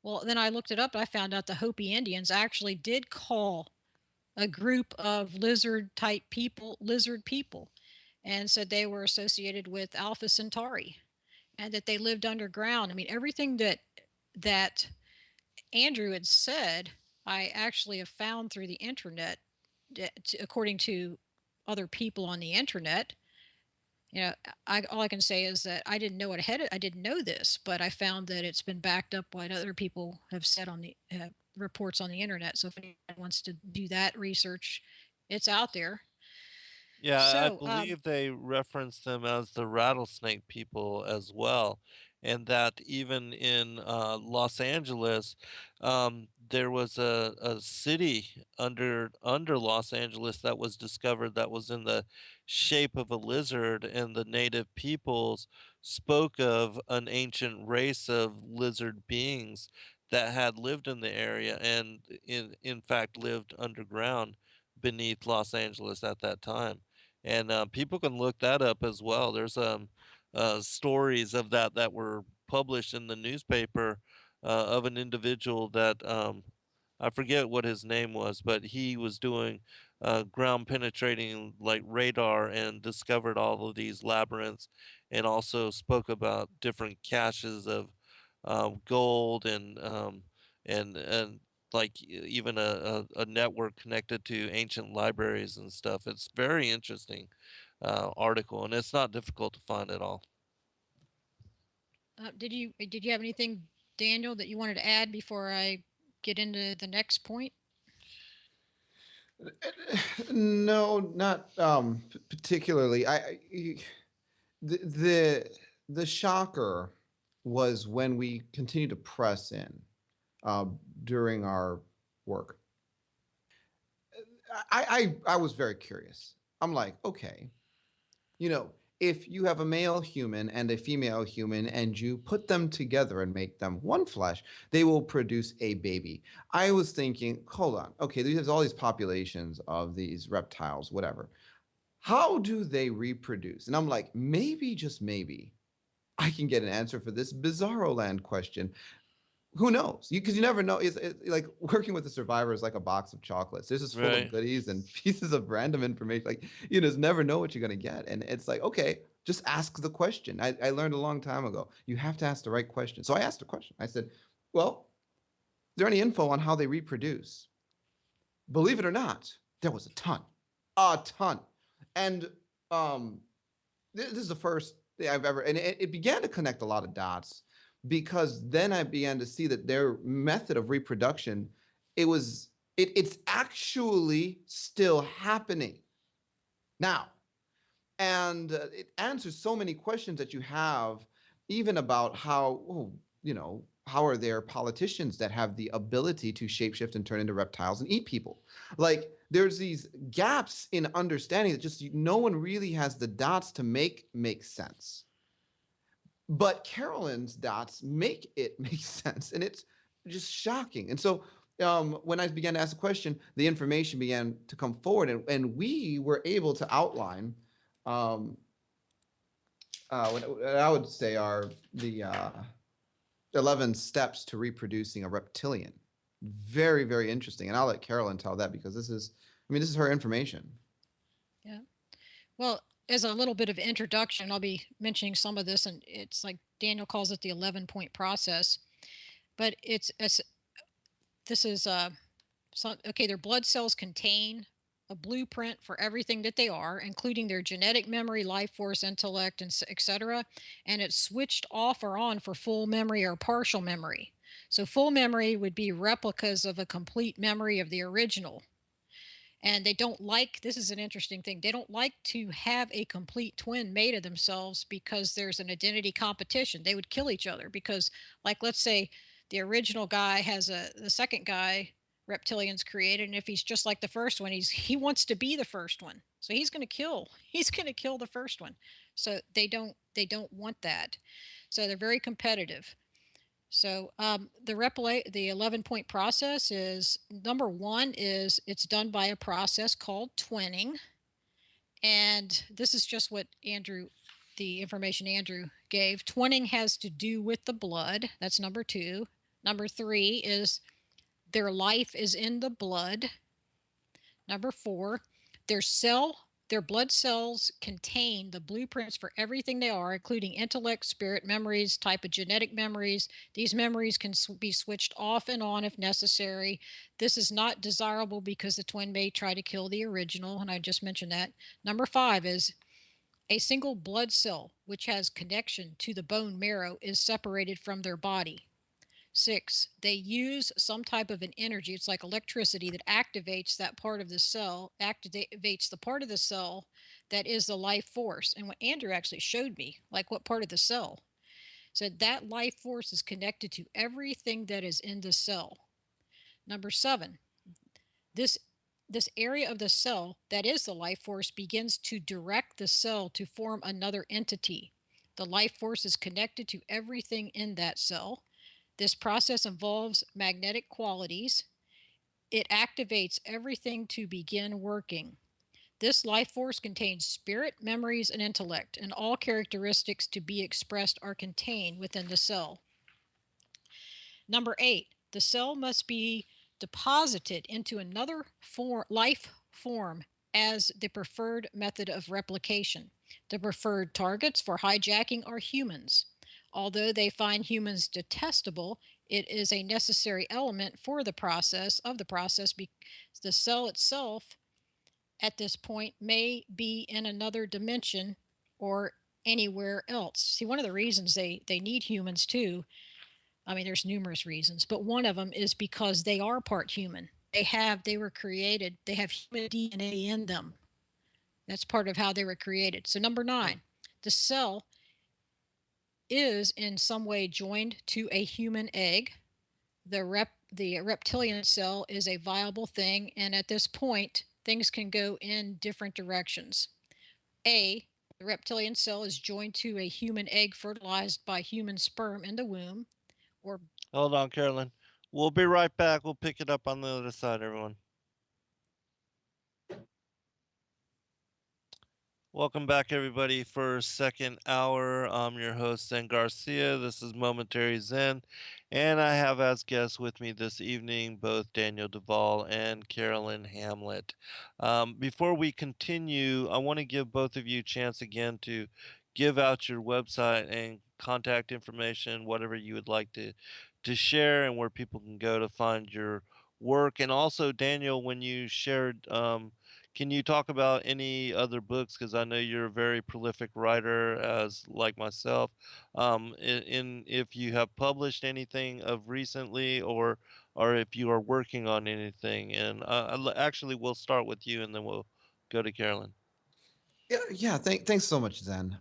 Well, then I looked it up. I found out the Hopi Indians actually did call a group of lizard people, and said they were associated with Alpha Centauri, and that they lived underground. I mean, everything that Andrew had said, I actually have found through the internet, according to other people on the internet. All I can say is that I didn't know it ahead. I didn't know this, but I found that it's been backed up by what other people have said on the reports on the internet. So if anyone wants to do that research, it's out there. Yeah, I So, believe they reference them as the rattlesnake people as well. And that even in Los Angeles, there was a city under Los Angeles that was discovered that was in the shape of a lizard, and the native peoples spoke of an ancient race of lizard beings that had lived in the area and in fact lived underground beneath Los Angeles at that time. And people can look that up as well. There's stories of that were published in the newspaper of an individual that I forget what his name was, but he was doing ground penetrating like radar and discovered all of these labyrinths, and also spoke about different caches of gold and like even a network connected to ancient libraries and stuff. It's very interesting article, and it's not difficult to find at all. Did you have anything, Daniel, that you wanted to add before I get into the next point? No, not particularly. The the the shocker was when we continued to press in uh, during our work. I was very curious. I'm like, okay, you know, if you have a male human and a female human and you put them together and make them one flesh, they will produce a baby. I was thinking, hold on, okay, there's all these populations of these reptiles, whatever. How do they reproduce? And I'm like, maybe, just maybe, I can get an answer for this bizarro land question. Who knows? Because you never know. It's like working with a survivor is like a box of chocolates. This is full of Right. goodies and pieces of random information. Like you just never know what you're gonna get. And it's like, okay, just ask the question. I learned a long time ago. You have to ask the right question. So I asked a question. I said, well, is there any info on how they reproduce? Believe it or not, there was a ton. And um, this is the first thing I've ever, and it began to connect a lot of dots because then I began to see that their method of reproduction, it's actually still happening now, and it answers so many questions that you have, even about how, oh, how are there politicians that have the ability to shapeshift and turn into reptiles and eat people? Like there's these gaps in understanding that just no one really has the dots to make sense. But Carolyn's dots make it make sense, and it's just shocking. And so when I began to ask the question, the information began to come forward, and we were able to outline um, what I would say are the 11 steps to reproducing a reptilian. Very, very interesting. And I'll let Carolyn tell that because this is her information. Yeah. Well, as a little bit of introduction, I'll be mentioning some of this, and it's like Daniel calls it the 11-point process. But this is okay. Their blood cells contain a blueprint for everything that they are, including their genetic memory, life force, intellect, and etc. And it's switched off or on for full memory or partial memory. So full memory would be replicas of a complete memory of the original. And they don't like, this is an interesting thing, they don't like to have a complete twin made of themselves because there's an identity competition. They would kill each other because, like, let's say the original guy has the second guy reptilians created, and if he's just like the first one, he wants to be the first one, so he's going to kill the first one. So they don't want that, so they're very competitive. So the 11-point process is, number one is it's done by a process called twinning. And this is just what the information Andrew gave. Twinning has to do with the blood. That's number two. Number three is their life is in the blood. Number four, their blood cells contain the blueprints for everything they are, including intellect, spirit, memories, type of genetic memories. These memories can be switched off and on if necessary. This is not desirable because the twin may try to kill the original, and I just mentioned that. Number five is a single blood cell, which has connection to the bone marrow, is separated from their body. Six, they use some type of an energy. It's like electricity that activates that part of the cell, activates the part of the cell that is the life force. And what Andrew actually showed me, like what part of the cell, said that life force is connected to everything that is in the cell. Number seven, this this area of the cell that is the life force begins to direct the cell to form another entity. The life force is connected to everything in that cell. This process involves magnetic qualities. It activates everything to begin working. This life force contains spirit, memories, and intellect, and all characteristics to be expressed are contained within the cell. Number eight, the cell must be deposited into another life form as the preferred method of replication. The preferred targets for hijacking are humans. Although they find humans detestable, it is a necessary element for the process because the cell itself at this point may be in another dimension or anywhere else. See, one of the reasons they need humans too, I mean, there's numerous reasons, but one of them is because they are part human. They were created, they have human DNA in them. That's part of how they were created. So number 9, the cell is in some way joined to a human egg. The reptilian cell is a viable thing, and at this point, things can go in different directions. A, the reptilian cell is joined to a human egg fertilized by human sperm in the womb, or Hold on, Carolyn. We'll be right back. We'll pick it up on the other side, everyone. Welcome back, everybody, for second hour. I'm your host, Zen Garcia. This is Momentary Zen, and I have as guests with me this evening both Daniel Duval and Carolyn Hamlett. Before we continue, I want to give both of you a chance again to give out your website and contact information, whatever you would like to share, and where people can go to find your work. And also, Daniel, when you shared can you talk about any other books? Because I know you're a very prolific writer, as like myself. If you have published anything of recently, or if you are working on anything, and actually, we'll start with you, and then we'll go to Carolyn. Yeah. Thanks so much, Zen.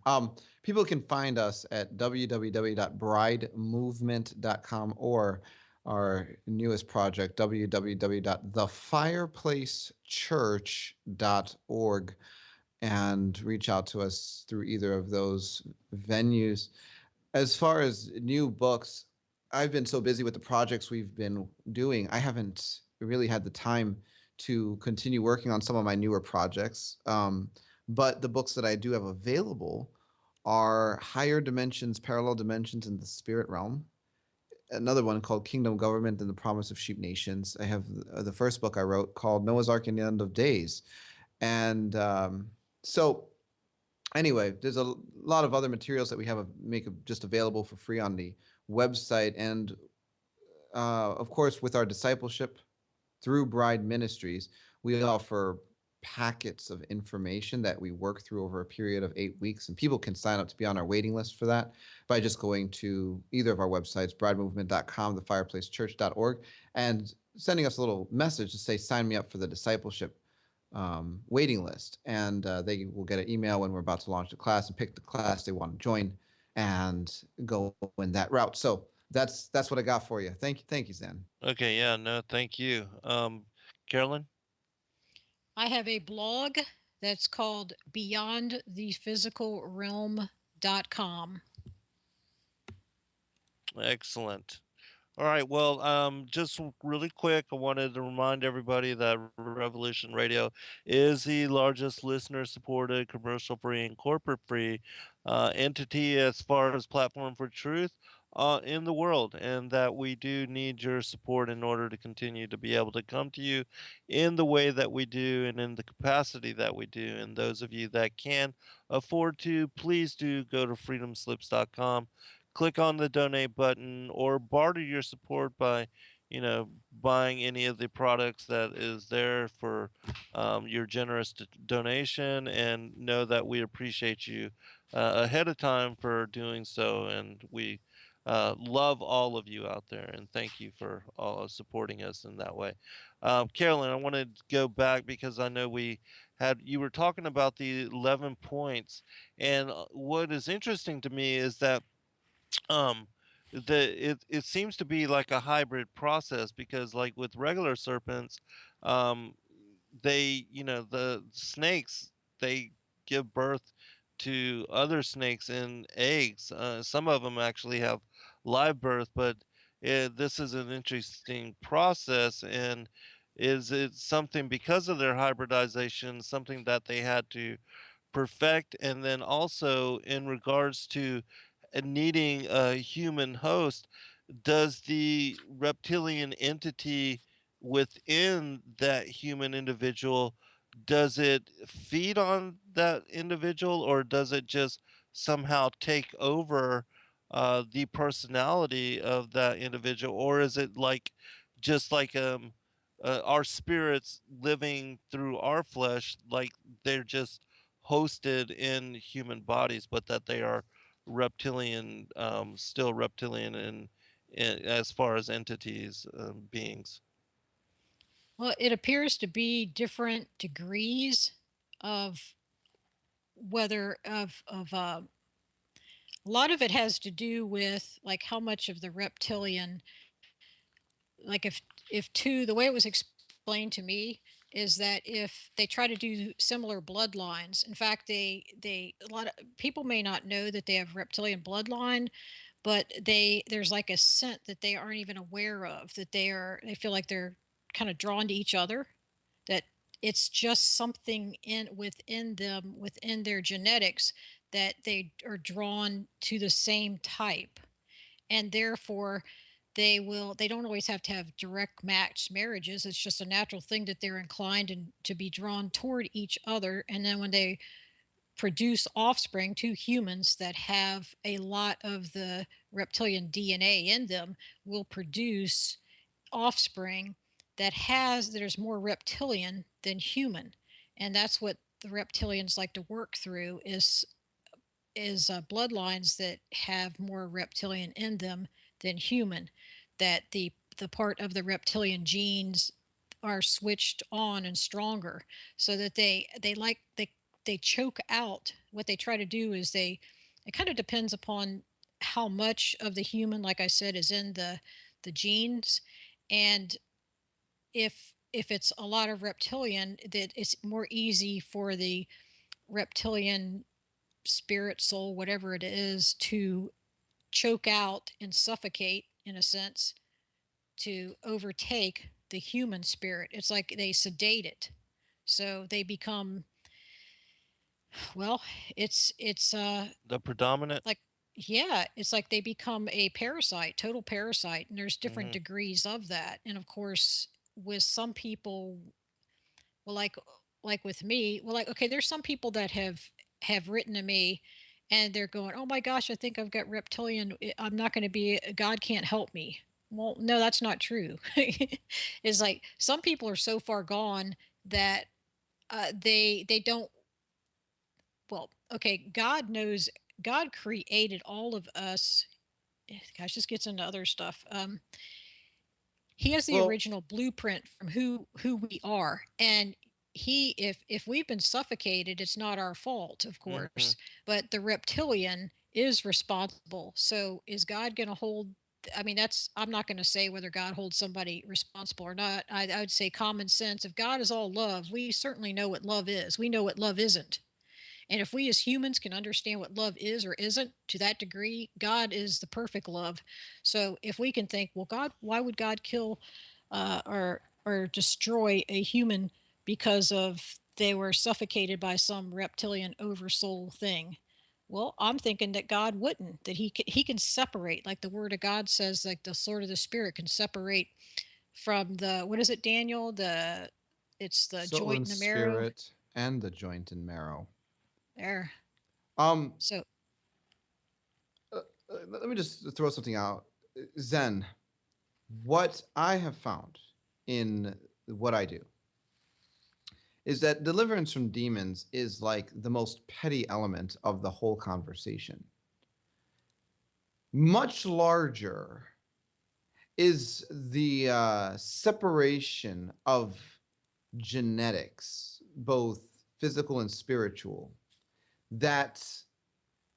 People can find us at www.bridemovement.com or our newest project, www.thefireplacechurch.org, and reach out to us through either of those venues. As far as new books, I've been so busy with the projects we've been doing, I haven't really had the time to continue working on some of my newer projects. But the books that I do have available are Higher Dimensions, Parallel Dimensions in the Spirit Realm. Another one called Kingdom Government and the Promise of Sheep Nations. I have the first book I wrote called Noah's Ark and the End of Days. And so anyway, there's a lot of other materials that we have just available for free on the website. And of course, with our discipleship through Bride Ministries, we offer packets of information that we work through over a period of 8 weeks, and people can sign up to be on our waiting list for that by just going to either of our websites, bridemovement.com, thefireplacechurch.org, and sending us a little message to say, sign me up for the discipleship waiting list. And they will get an email when we're about to launch the class and pick the class they want to join and go in that route. So that's what I got for you. Thank you, Zen. Okay, yeah, no, thank you. Carolyn? I have a blog that's called beyondthephysicalrealm.com. Excellent. All right. Well, just really quick, I wanted to remind everybody that Revolution Radio is the largest listener-supported, commercial-free, and corporate-free entity as far as platform for truth in the world, and that we do need your support in order to continue to be able to come to you in the way that we do and in the capacity that we do. And those of you that can afford to, please do go to freedomslips.com, click on the donate button, or barter your support by buying any of the products that is there for your generous donation, and know that we appreciate you ahead of time for doing so, and we love all of you out there, and thank you for all supporting us in that way. Carolyn, I want to go back because I know you were talking about the 11 points, and what is interesting to me is that um it seems to be like a hybrid process, because like with regular serpents, um the snakes, they give birth to other snakes in eggs. Some of them actually have live birth, but this is an interesting process. And is it something, because of their hybridization, something that they had to perfect? And then also in regards to needing a human host, does the reptilian entity within that human individual, does it feed on that individual, or does it just somehow take over the personality of that individual, or is it like just like our spirits living through our flesh, like they're just hosted in human bodies, but that they are reptilian, still reptilian in as far as entities, beings. Well, it appears to be different degrees of whether a lot of it has to do with like how much of the reptilian, like if two, the way it was explained to me is that if they try to do similar bloodlines, in fact they a lot of people may not know that they have reptilian bloodline, but there's like a scent that they aren't even aware of, that they feel like they're kind of drawn to each other, that it's just something in within them, within their genetics, that they are drawn to the same type, and therefore they don't always have to have direct matched marriages. It's just a natural thing that they're inclined and to be drawn toward each other, and then when they produce offspring, two humans that have a lot of the reptilian DNA in them will produce offspring that is more reptilian than human. And that's what the reptilians like to work through is bloodlines that have more reptilian in them than human, that the part of the reptilian genes are switched on and stronger, so that they choke out. What they try to do is it kind of depends upon how much of the human, like I said, is in the genes. And if it's a lot of reptilian, that it's more easy for the reptilian spirit, soul, whatever it is, to choke out and suffocate, in a sense, to overtake the human spirit. It's like they sedate it. So they become, well, it's The predominant. like, yeah, it's like they become a parasite, total parasite, and there's different Hmm. degrees of that. And of course, with some people, well, like with me, well, like, okay, there's some people that have written to me and they're going, oh my gosh, I think I've got reptilian. I'm not going to be, God can't help me. Well, no, that's not true. It's like some people are so far gone that they don't, well, okay, God knows, God created all of us. Gosh, this gets into other stuff. He has the Well, original blueprint from who we are, and he, if we've been suffocated, it's not our fault, of Hmm. course, but the reptilian is responsible. So is God going to hold, I mean, that's, I'm not going to say whether God holds somebody responsible or not. I would say common sense. If God is all love, we certainly know what love is. We know what love isn't. And if we as humans can understand what love is or isn't to that degree, God is the perfect love. So if we can think, well, God, why would God kill or destroy a human because of they were suffocated by some reptilian oversoul thing? Well, I'm thinking that God wouldn't. That he can separate, like the Word of God says, like the sword of the Spirit can separate from the, what is it, Daniel? It's the soul joint and and the marrow. spirit and the joint and marrow. There. Um, So let me just throw something out. Zen, what I have found in what I do is that deliverance from demons is like the most petty element of the whole conversation. Much larger is the separation of genetics, both physical and spiritual, that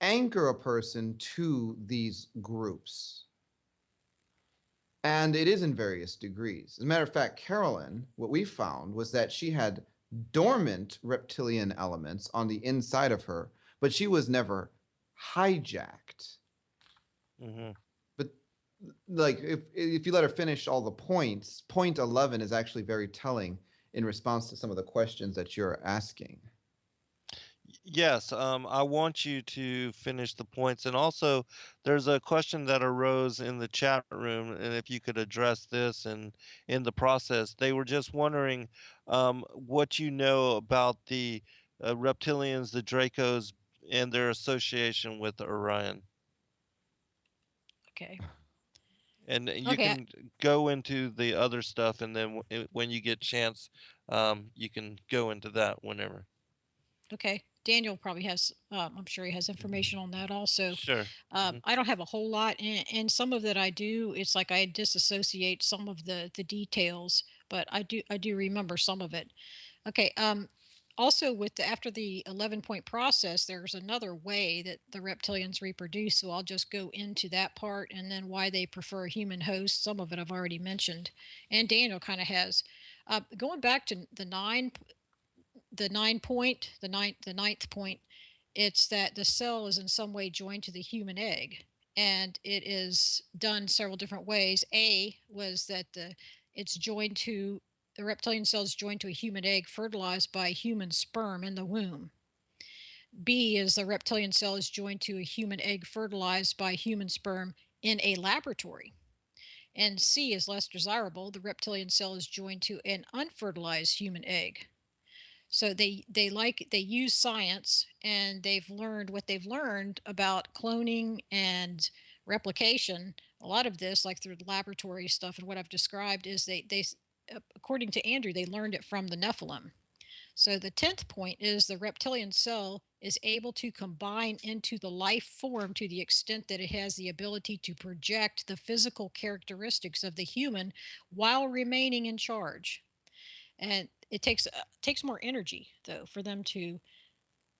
anchor a person to these groups. And it is in various degrees. As a matter of fact, Carolyn, what we found was that she had dormant reptilian elements on the inside of her, but she was never hijacked. Hmm. But like if you let her finish all the points, point 11 is actually very telling in response to some of the questions that you're asking. Yes, I want you to finish the points. And also, there's a question that arose in the chat room, and if you could address this and in the process, they were just wondering what you know about the reptilians, the Dracos, and their association with Orion. Okay. And you Okay. can go into the other stuff, and then when you get chance, you can go into that whenever. Okay. Daniel probably has, I'm sure he has information on that also. Sure. Hmm. I don't have a whole lot, and some of that I do. It's like I disassociate some of the details, but I do remember some of it. Okay. Also, with after the 11-point process, there's another way that the reptilians reproduce. So I'll just go into that part, and then why they prefer human hosts. Some of it I've already mentioned, and Daniel kind of has. Going back to the ninth point, it's that the cell is in some way joined to the human egg, and it is done several different ways. A was that it's joined to the reptilian cell is joined to a human egg fertilized by human sperm in the womb. B is the reptilian cell is joined to a human egg fertilized by human sperm in a laboratory. And C is less desirable. The reptilian cell is joined to an unfertilized human egg. So they use science, and they've learned what they've learned about cloning and replication. A lot of this, like through the laboratory stuff and what I've described, is they according to Andrew, they learned it from the Nephilim. So the 10th point is the reptilian cell is able to combine into the life form to the extent that it has the ability to project the physical characteristics of the human while remaining in charge. And it takes more energy though for them to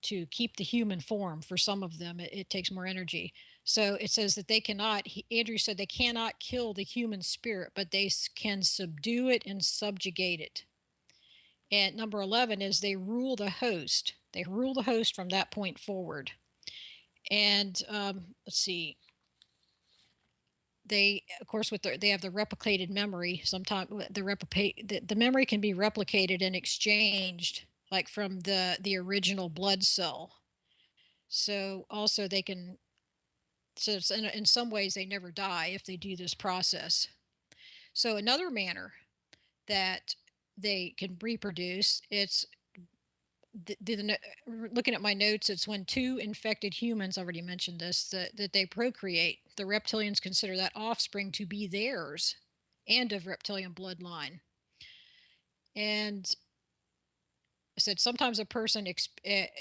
keep the human form. For some of them, it takes more energy. So it says that they cannot. Andrew said they cannot kill the human spirit, but they can subdue it and subjugate it. And number 11 is they rule the host. They rule the host from that point forward. And let's see. They, of course, they have the replicated memory. Sometimes the memory can be replicated and exchanged, like from the original blood cell. So also they can. So it's in some ways they never die if they do this process. So another manner that they can reproduce, it's looking at my notes, it's when two infected humans, I already mentioned this, that they procreate. The reptilians consider that offspring to be theirs and of reptilian bloodline. And I said sometimes a person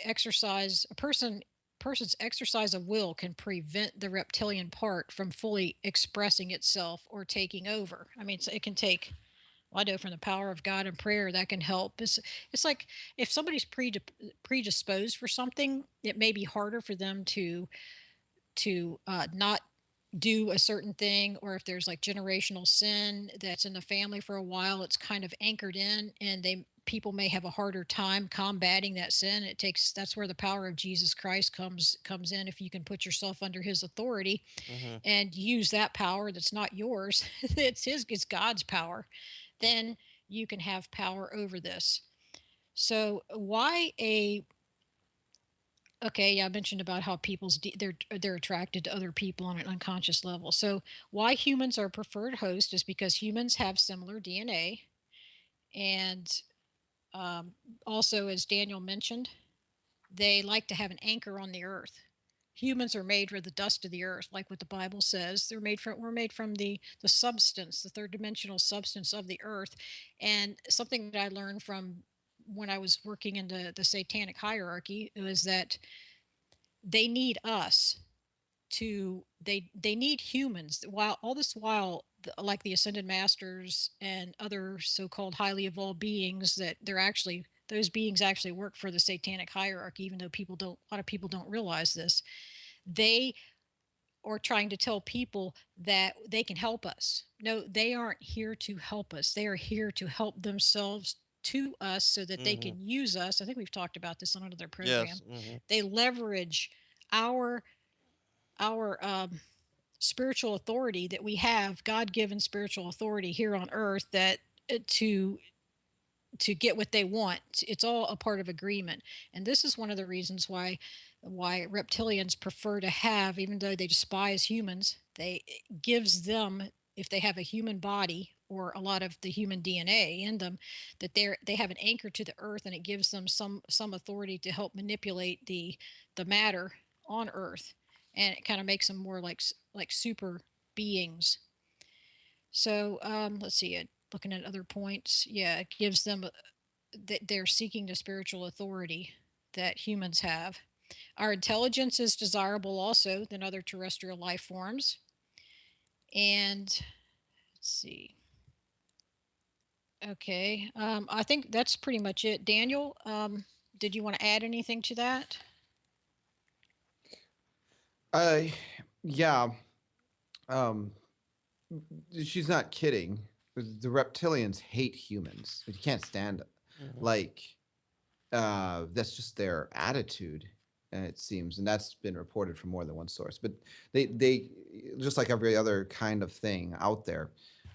exercise a person's exercise of will can prevent the reptilian part from fully expressing itself or taking over. I mean, it can take, well, I know from the power of God and prayer that can help. It's like if somebody's predisposed for something, it may be harder for them to not do a certain thing, or if there's like generational sin that's in the family for a while, it's kind of anchored in, and they people may have a harder time combating that sin. That's where the power of Jesus Christ comes in. If you can put yourself under his authority Hmm. and use that power that's not yours, it's God's power, then you can have power over this. So why a okay, yeah, I mentioned about how they're attracted to other people on an unconscious level. So why humans are preferred host is because humans have similar DNA, and um, also, as Daniel mentioned, they like to have an anchor on the earth. Humans are made from the dust of the earth, like what the Bible says. We're made from the substance, the third dimensional substance of the earth. And something that I learned from when I was working in the satanic hierarchy was that they need us they need humans, while all this while, like the ascended masters and other so-called highly evolved beings, that they're actually those beings actually work for the satanic hierarchy, even though a lot of people don't realize this. They are trying to tell people that they can help us. No, they aren't here to help us. They are here to help themselves to us so that they Hmm. can use us. I think we've talked about this on another program. Yes. Hmm. They leverage our our spiritual authority that we have, God-given spiritual authority here on earth, that to to get what they want. It's all a part of agreement. And this is one of the reasons why reptilians prefer to have, even though they despise humans, they it gives them, if they have a human body or a lot of the human DNA in them, that they have an anchor to the earth, and it gives them some authority to help manipulate the matter on earth, and it kind of makes them more like super beings. So let's see it. Looking at other points, yeah, it gives them that they're seeking the spiritual authority that humans have. Our intelligence is desirable also than other terrestrial life forms. And let's see. Okay, I think that's pretty much it. Daniel, did you want to add anything to that? Uh, yeah. Um, she's not kidding. The reptilians hate humans. You can't stand it. Mhm. Like, that's just their attitude, it seems, and that's been reported from more than one source. But they just like every other kind of thing out there,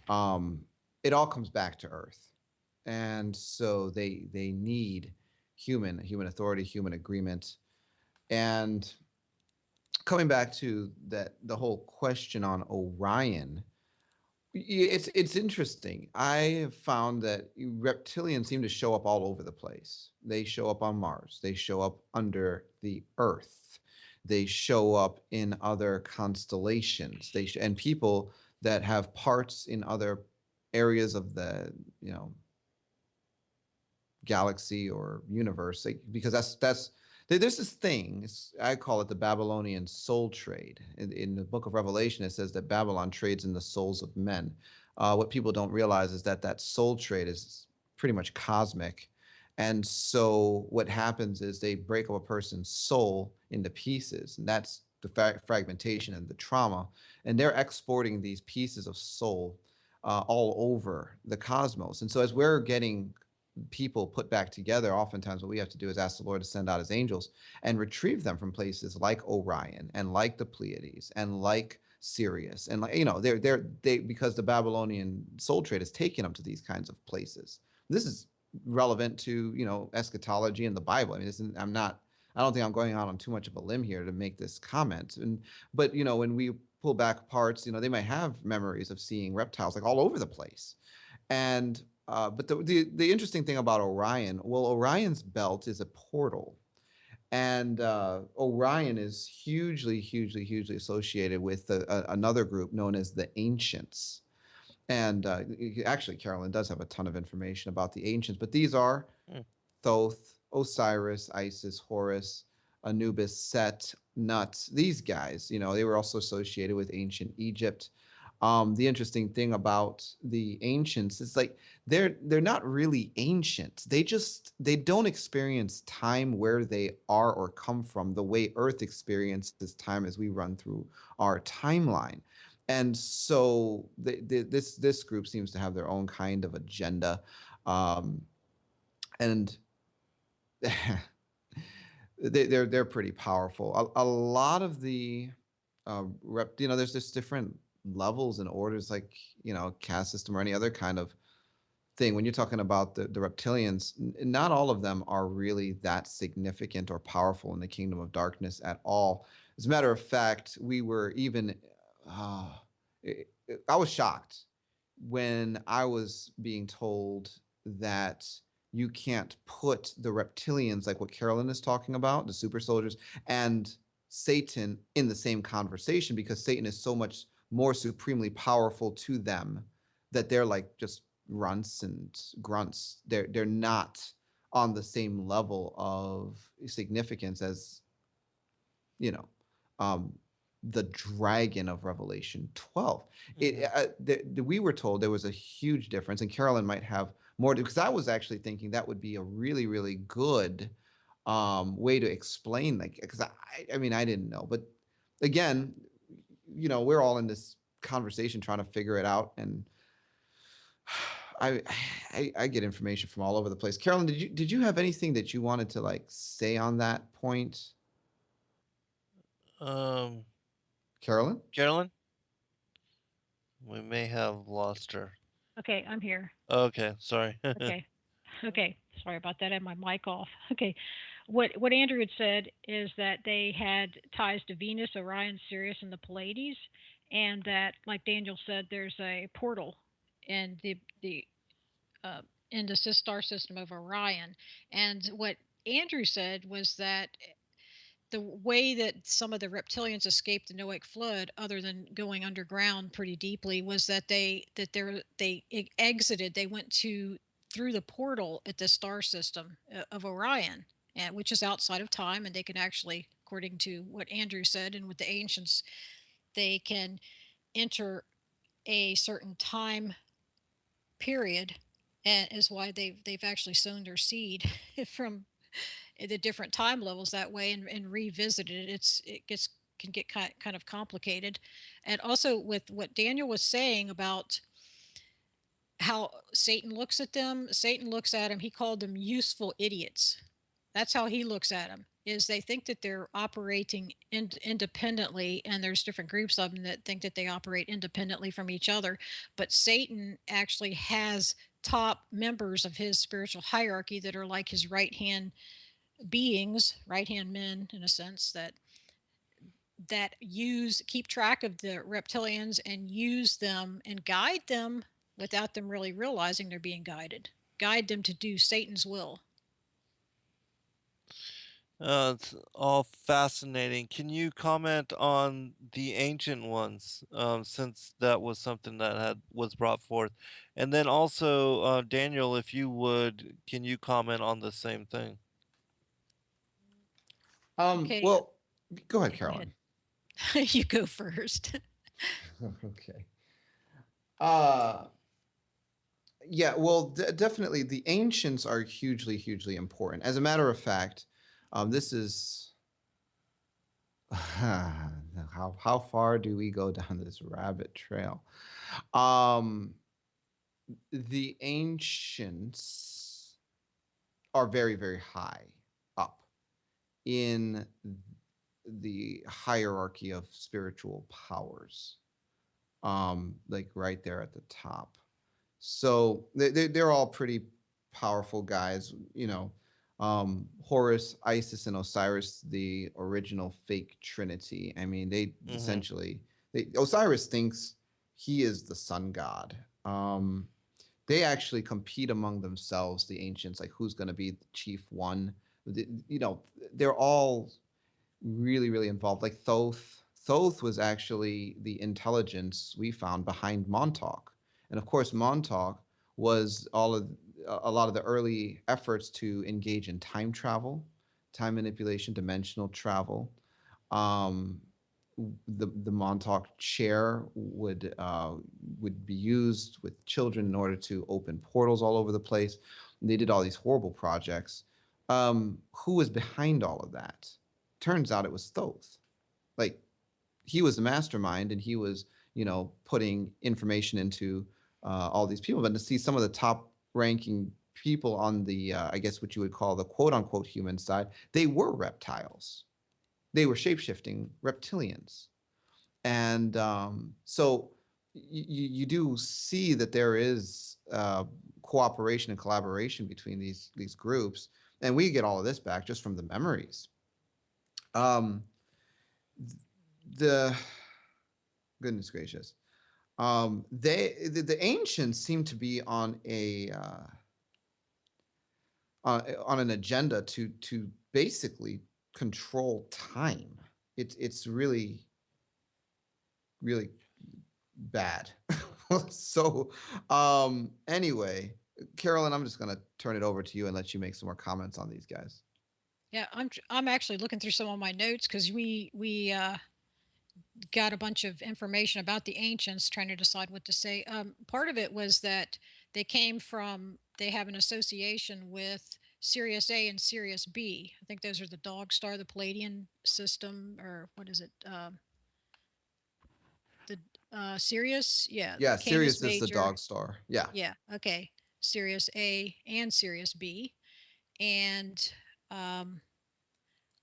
um, it all comes back to Earth, and so they need human authority, human agreement, and coming back to that the whole question on Orion, it's interesting. I have found that reptilians seem to show up all over the place. They show up on Mars. They show up under the Earth. They show up in other constellations. And people that have parts in other areas of the you know galaxy or universe, like, because that's there's this thing, I call it the Babylonian soul trade. In the book of Revelation, it says that Babylon trades in the souls of men. What people don't realize is that that soul trade is pretty much cosmic, and so what happens is they break up a person's soul into pieces, and that's the fragmentation and the trauma, and they're exporting these pieces of soul all over the cosmos. And so as we're getting people put back together, oftentimes what we have to do is ask the Lord to send out his angels and retrieve them from places like Orion and like the Pleiades and like Sirius, and like they because the Babylonian soul trade has taken them to these kinds of places. This is relevant to eschatology and the Bible. I mean, I don't think I'm going out on too much of a limb here to make this comment. But when we pull back parts, they might have memories of seeing reptiles like all over the place. And but the interesting thing about Orion, well, Orion's belt is a portal, and Orion is hugely, hugely, hugely associated with another group known as the Ancients. And actually, Carolyn does have a ton of information about the Ancients, but these are Mm. Thoth, Osiris, Isis, Horus, Anubis, Set, Nut. These guys, they were also associated with ancient Egypt. The interesting thing about the ancients is like they're not really ancient. They don't experience time where they are or come from the way Earth experiences time as we run through our timeline. And so this group seems to have their own kind of agenda, and they're pretty powerful. A lot of the there's just different levels and orders, like caste system or any other kind of thing. When you're talking about the reptilians, not all of them are really that significant or powerful in the kingdom of darkness at all. As a matter of fact, we were even uh, I was shocked when I was being told that you can't put the reptilians, like what Carolyn is talking about, the super soldiers, and Satan in the same conversation, because Satan is so much more supremely powerful to them that they're like just runts and grunts. They're not on the same level of significance as you know um, the dragon of Revelation 12. Mhm. We were told there was a huge difference, and Carolyn might have more because I was actually thinking that would be a really, really good way to explain, like, because I mean, I didn't know, but again, we're all in this conversation trying to figure it out, and I, I get information from all over the place. Carolyn, did you have anything that you wanted to like say on that point? Um, Carolyn? Carolyn, we may have lost her. Okay, I'm here. Okay, sorry. Okay. Okay, sorry about that. I had my mic off. Okay, what Andrew had said is that they had ties to Venus, Orion, Sirius, and the Pleiades, and that, like Daniel said, there's a portal in the uh, in the star system of Orion. And what Andrew said was that the way that some of the reptilians escaped the Noahic flood, other than going underground pretty deeply, was that they exited. They went to through the portal at the star system of Orion, and which is outside of time, and they can actually, according to what Andrew said, and with the ancients, they can enter a certain time period, and is why they've actually sown their seed from the different time levels that way, and revisited it. It gets can get kind of complicated. And also with what Daniel was saying about how Satan looks at them, Satan looks at them, he called them useful idiots. That's how he looks at them, is they think that they're operating independently, and there's different groups of them that think that they operate independently from each other. But Satan actually has top members of his spiritual hierarchy that are like his right hand beings, right hand men in a sense, that use keep track of the reptilians and use them and guide them without them really realizing they're being guide them to do Satan's will. It's all fascinating. Can you comment on the ancient ones, since that was something that had was brought forth, and then also, Daniel, if you would, can you comment on the same thing? Okay, Well, go ahead, go ahead. Carolyn. You go first. Okay. Uh, yeah, well, definitely the ancients are hugely, hugely important. As a matter of fact, this is how far do we go down this rabbit trail? Um, the ancients are very, very high up in the hierarchy of spiritual powers, like right there at the top. So they're all pretty powerful guys, you know. Horus, Isis, and Osiris, the original fake trinity. I mean, they Mhm. essentially Osiris thinks he is the sun god. They actually compete among themselves, the ancients, like who's going to be the chief one. You know, they're all really, really involved. Like Thoth. Thoth was actually the intelligence we found behind Montauk. And of course, Montauk was a lot of the early efforts to engage in time travel, time manipulation, dimensional travel. Um, the Montauk chair would be used with children in order to open portals all over the place. And they did all these horrible projects. Who was behind all of that? Turns out it was Thoth. Like he was the mastermind, and he was, you know, putting information into all these people. But to see some of the top ranking people on the, I guess what you would call the quote unquote human side, they were reptiles. They were shapeshifting reptilians, and so you do see that there is cooperation and collaboration between these groups, and we get all of this back just from the memories. Um, the goodness gracious, the ancients seem to be on an agenda to basically control time. It's really, really bad. So anyway, Carolyn, I'm just gonna turn it over to you and let you make some more comments on these guys. Yeah, I'm actually looking through some of my notes because we got a bunch of information about the ancients, trying to decide what to say. Part of it was that they have an association with Sirius A and Sirius B. I think those are the dog star, the Palladian system, or what is it? The Sirius, yeah, Yeah, Canis Sirius is the Major. dog star. Yeah. Yeah, okay. Sirius A and Sirius B. And um,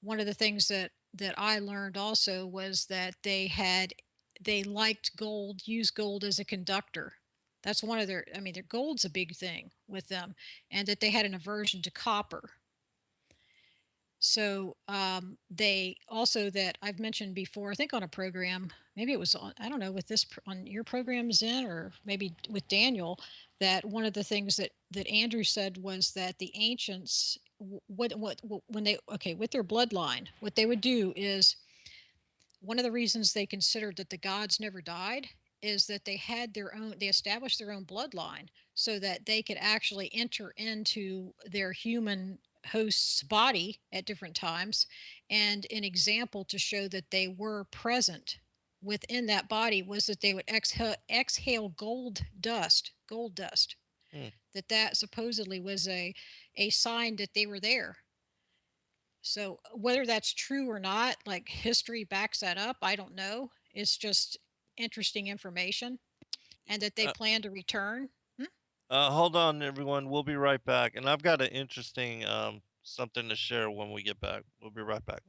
one of the things that I learned also was that they liked gold, used gold as a conductor. That's one of their. I mean, their gold's a big thing with them, and that they had an aversion to copper. So they also that I've mentioned before, I think on a program, maybe it was on, I don't know, with this on your program, Zen, or maybe with Daniel, that one of the things that Andrew said was that the ancients, what when they okay with their bloodline, what they would do is one of the reasons they considered that the gods never died is that they established their own bloodline so that they could actually enter into their human host's body at different times, and an example to show that they were present within that body was that they would exhale gold dust, Hmm. that supposedly was a sign that they were there. So whether that's true or not, like history backs that up, I don't know. It's just interesting information, and that they Uh, plan to return. Hmm? Hold on, everyone. We'll be right back, and I've got an interesting something to share when we get back. We'll be right back.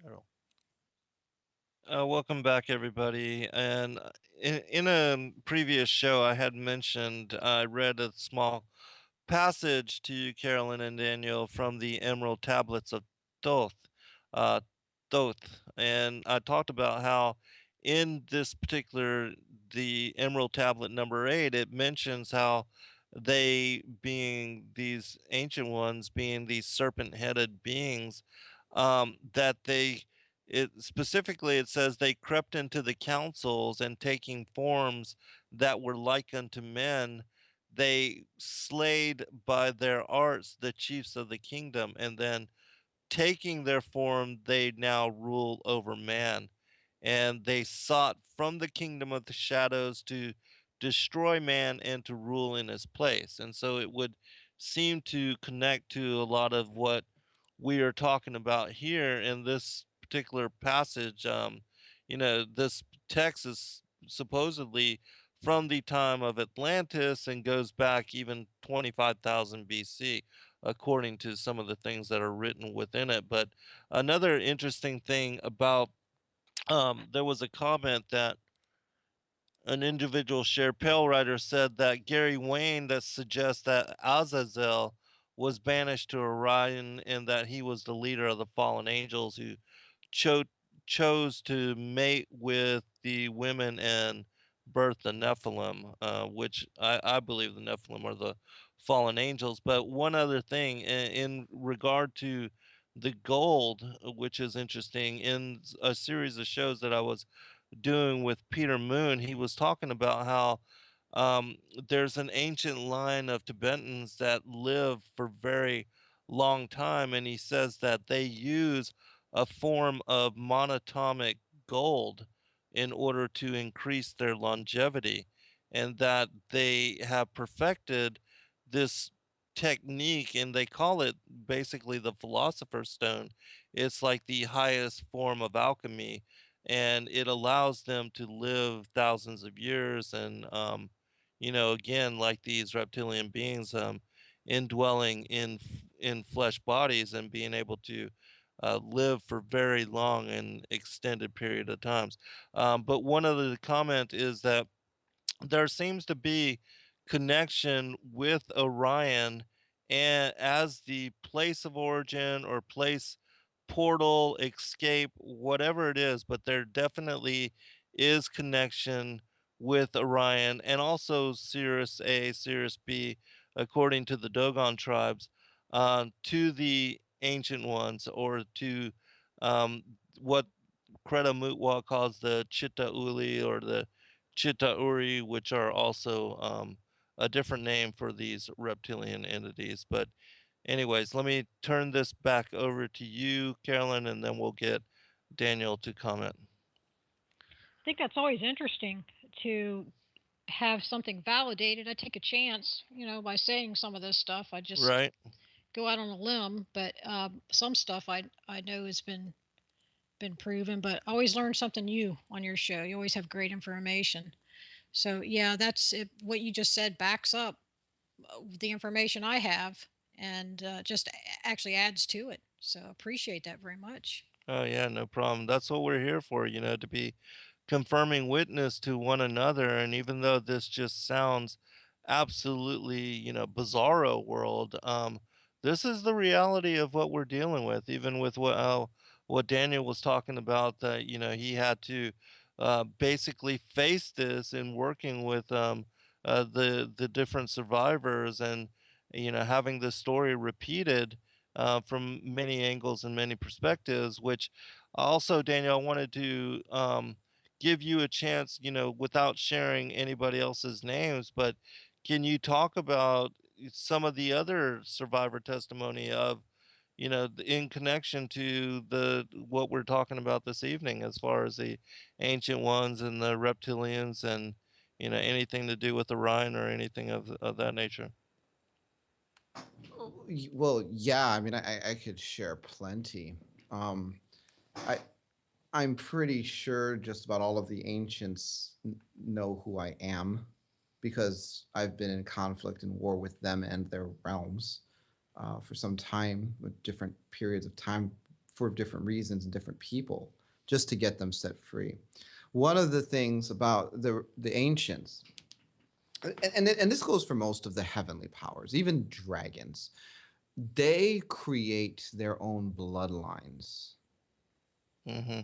Welcome back, everybody. And in a previous show, I had mentioned I read a small passage to you, Carolyn and Daniel, from the Emerald Tablets of Thoth. Uh, Thoth. And I talked about how in this particular, the Emerald Tablet number 8, it mentions how they, being these ancient ones, being these serpent headed beings, that it specifically it says they crept into the councils and taking forms that were like unto men, they slayed by their arts the chiefs of the kingdom, and then taking their form, they now rule over man. And they sought from the kingdom of the shadows to destroy man and to rule in his place. And so it would seem to connect to a lot of what we are talking about here in this particular passage. This text is supposedly from the time of Atlantis and goes back even 25,000 BC, according to some of the things that are written within it. But another interesting thing about there was a comment that an individual shared. Pale Rider said that Gary Wayne that suggests that Azazel was banished to Orion and that he was the leader of the fallen angels who cho- chose to mate with the women and birth the Nephilim, which I believe the Nephilim are the fallen angels. But one other thing in regard to the gold, which is interesting, in a series of shows that I was doing with Peter Moon, he was talking about how um, there's an ancient line of Tibetans that live for very long time, and he says that they use a form of monatomic gold in order to increase their longevity, and that they have perfected this technique, and they call it basically the philosopher's stone. It's like the highest form of alchemy, and it allows them to live thousands of years. And again, like these reptilian beings, indwelling in flesh bodies and being able to live for very long and extended period of times. But one of the comment is that there seems to be connection with Orion and as the place of origin or place, portal, escape, whatever it is, but there definitely is connection with Orion and also Sirius A, Sirius B, according to the Dogon tribes, to the ancient ones, or to um, what Kreta Mutwa calls the Chitta Uli or the Chitta Uri, which are also a different name for these reptilian entities. But, anyways, let me turn this back over to you, Carolyn, and then we'll get Daniel to comment. I think that's always interesting to have something validated. I take a chance, by saying some of this stuff. I just Right? go out on a limb, but some stuff I know has been proven. But I always learn something new on your show. You always have great information. So yeah, that's it. What you just said backs up the information I have, and just actually adds to it. So appreciate that very much. Oh, yeah, no problem. That's what we're here for, to be confirming witness to one another. And even though this just sounds absolutely, bizarro world. This is the reality of what we're dealing with, even with what Daniel was talking about, that, he had to basically face this in working with the different survivors, and, having the story repeated from many angles and many perspectives, which also, Daniel, I wanted to give you a chance, without sharing anybody else's names, but can you talk about some of the other survivor testimony of, in connection to the what we're talking about this evening, as far as the ancient ones and the reptilians, and, anything to do with Orion or anything of that nature? Well, yeah, I mean, I could share plenty. Um, I I'm pretty sure just about all of the ancients know who I am because I've been in conflict and war with them and their realms for some time, with different periods of time for different reasons and different people, just to get them set free. One of the things about the ancients, and this goes for most of the heavenly powers, even dragons, they create their own bloodlines Mm-hmm.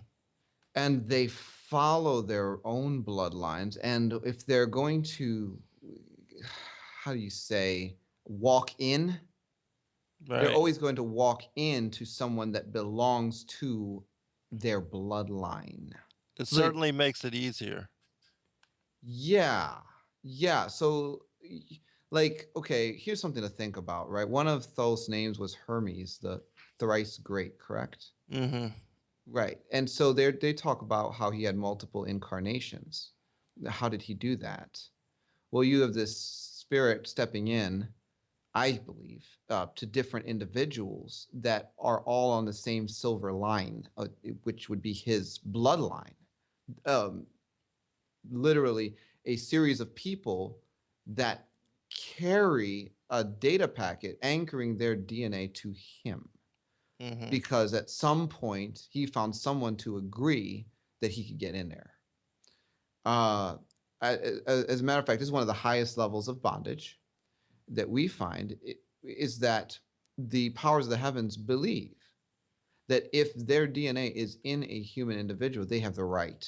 and they follow their own bloodlines. And if they're going to, how do you say, walk in, they're Right. always going to walk into someone that belongs to their bloodline. It So they, certainly makes it easier. yeah, yeah. So, like, okay, here's something to think about, right? One of Thoth's names was Hermes, the thrice great, correct? Mm-hmm. Right. And so they talk about how he had multiple incarnations. How did he do that? Well, you have this spirit stepping in, I believe, to different individuals that are all on the same silver line, which would be his bloodline. Um, Literally, a series of people that carry a data packet anchoring their DNA to him Mm-hmm. because at some point he found someone to agree that he could get in there. Uh, as a matter of fact, this is one of the highest levels of bondage that we find is that the powers of the heavens believe that if their DNA is in a human individual, they have the right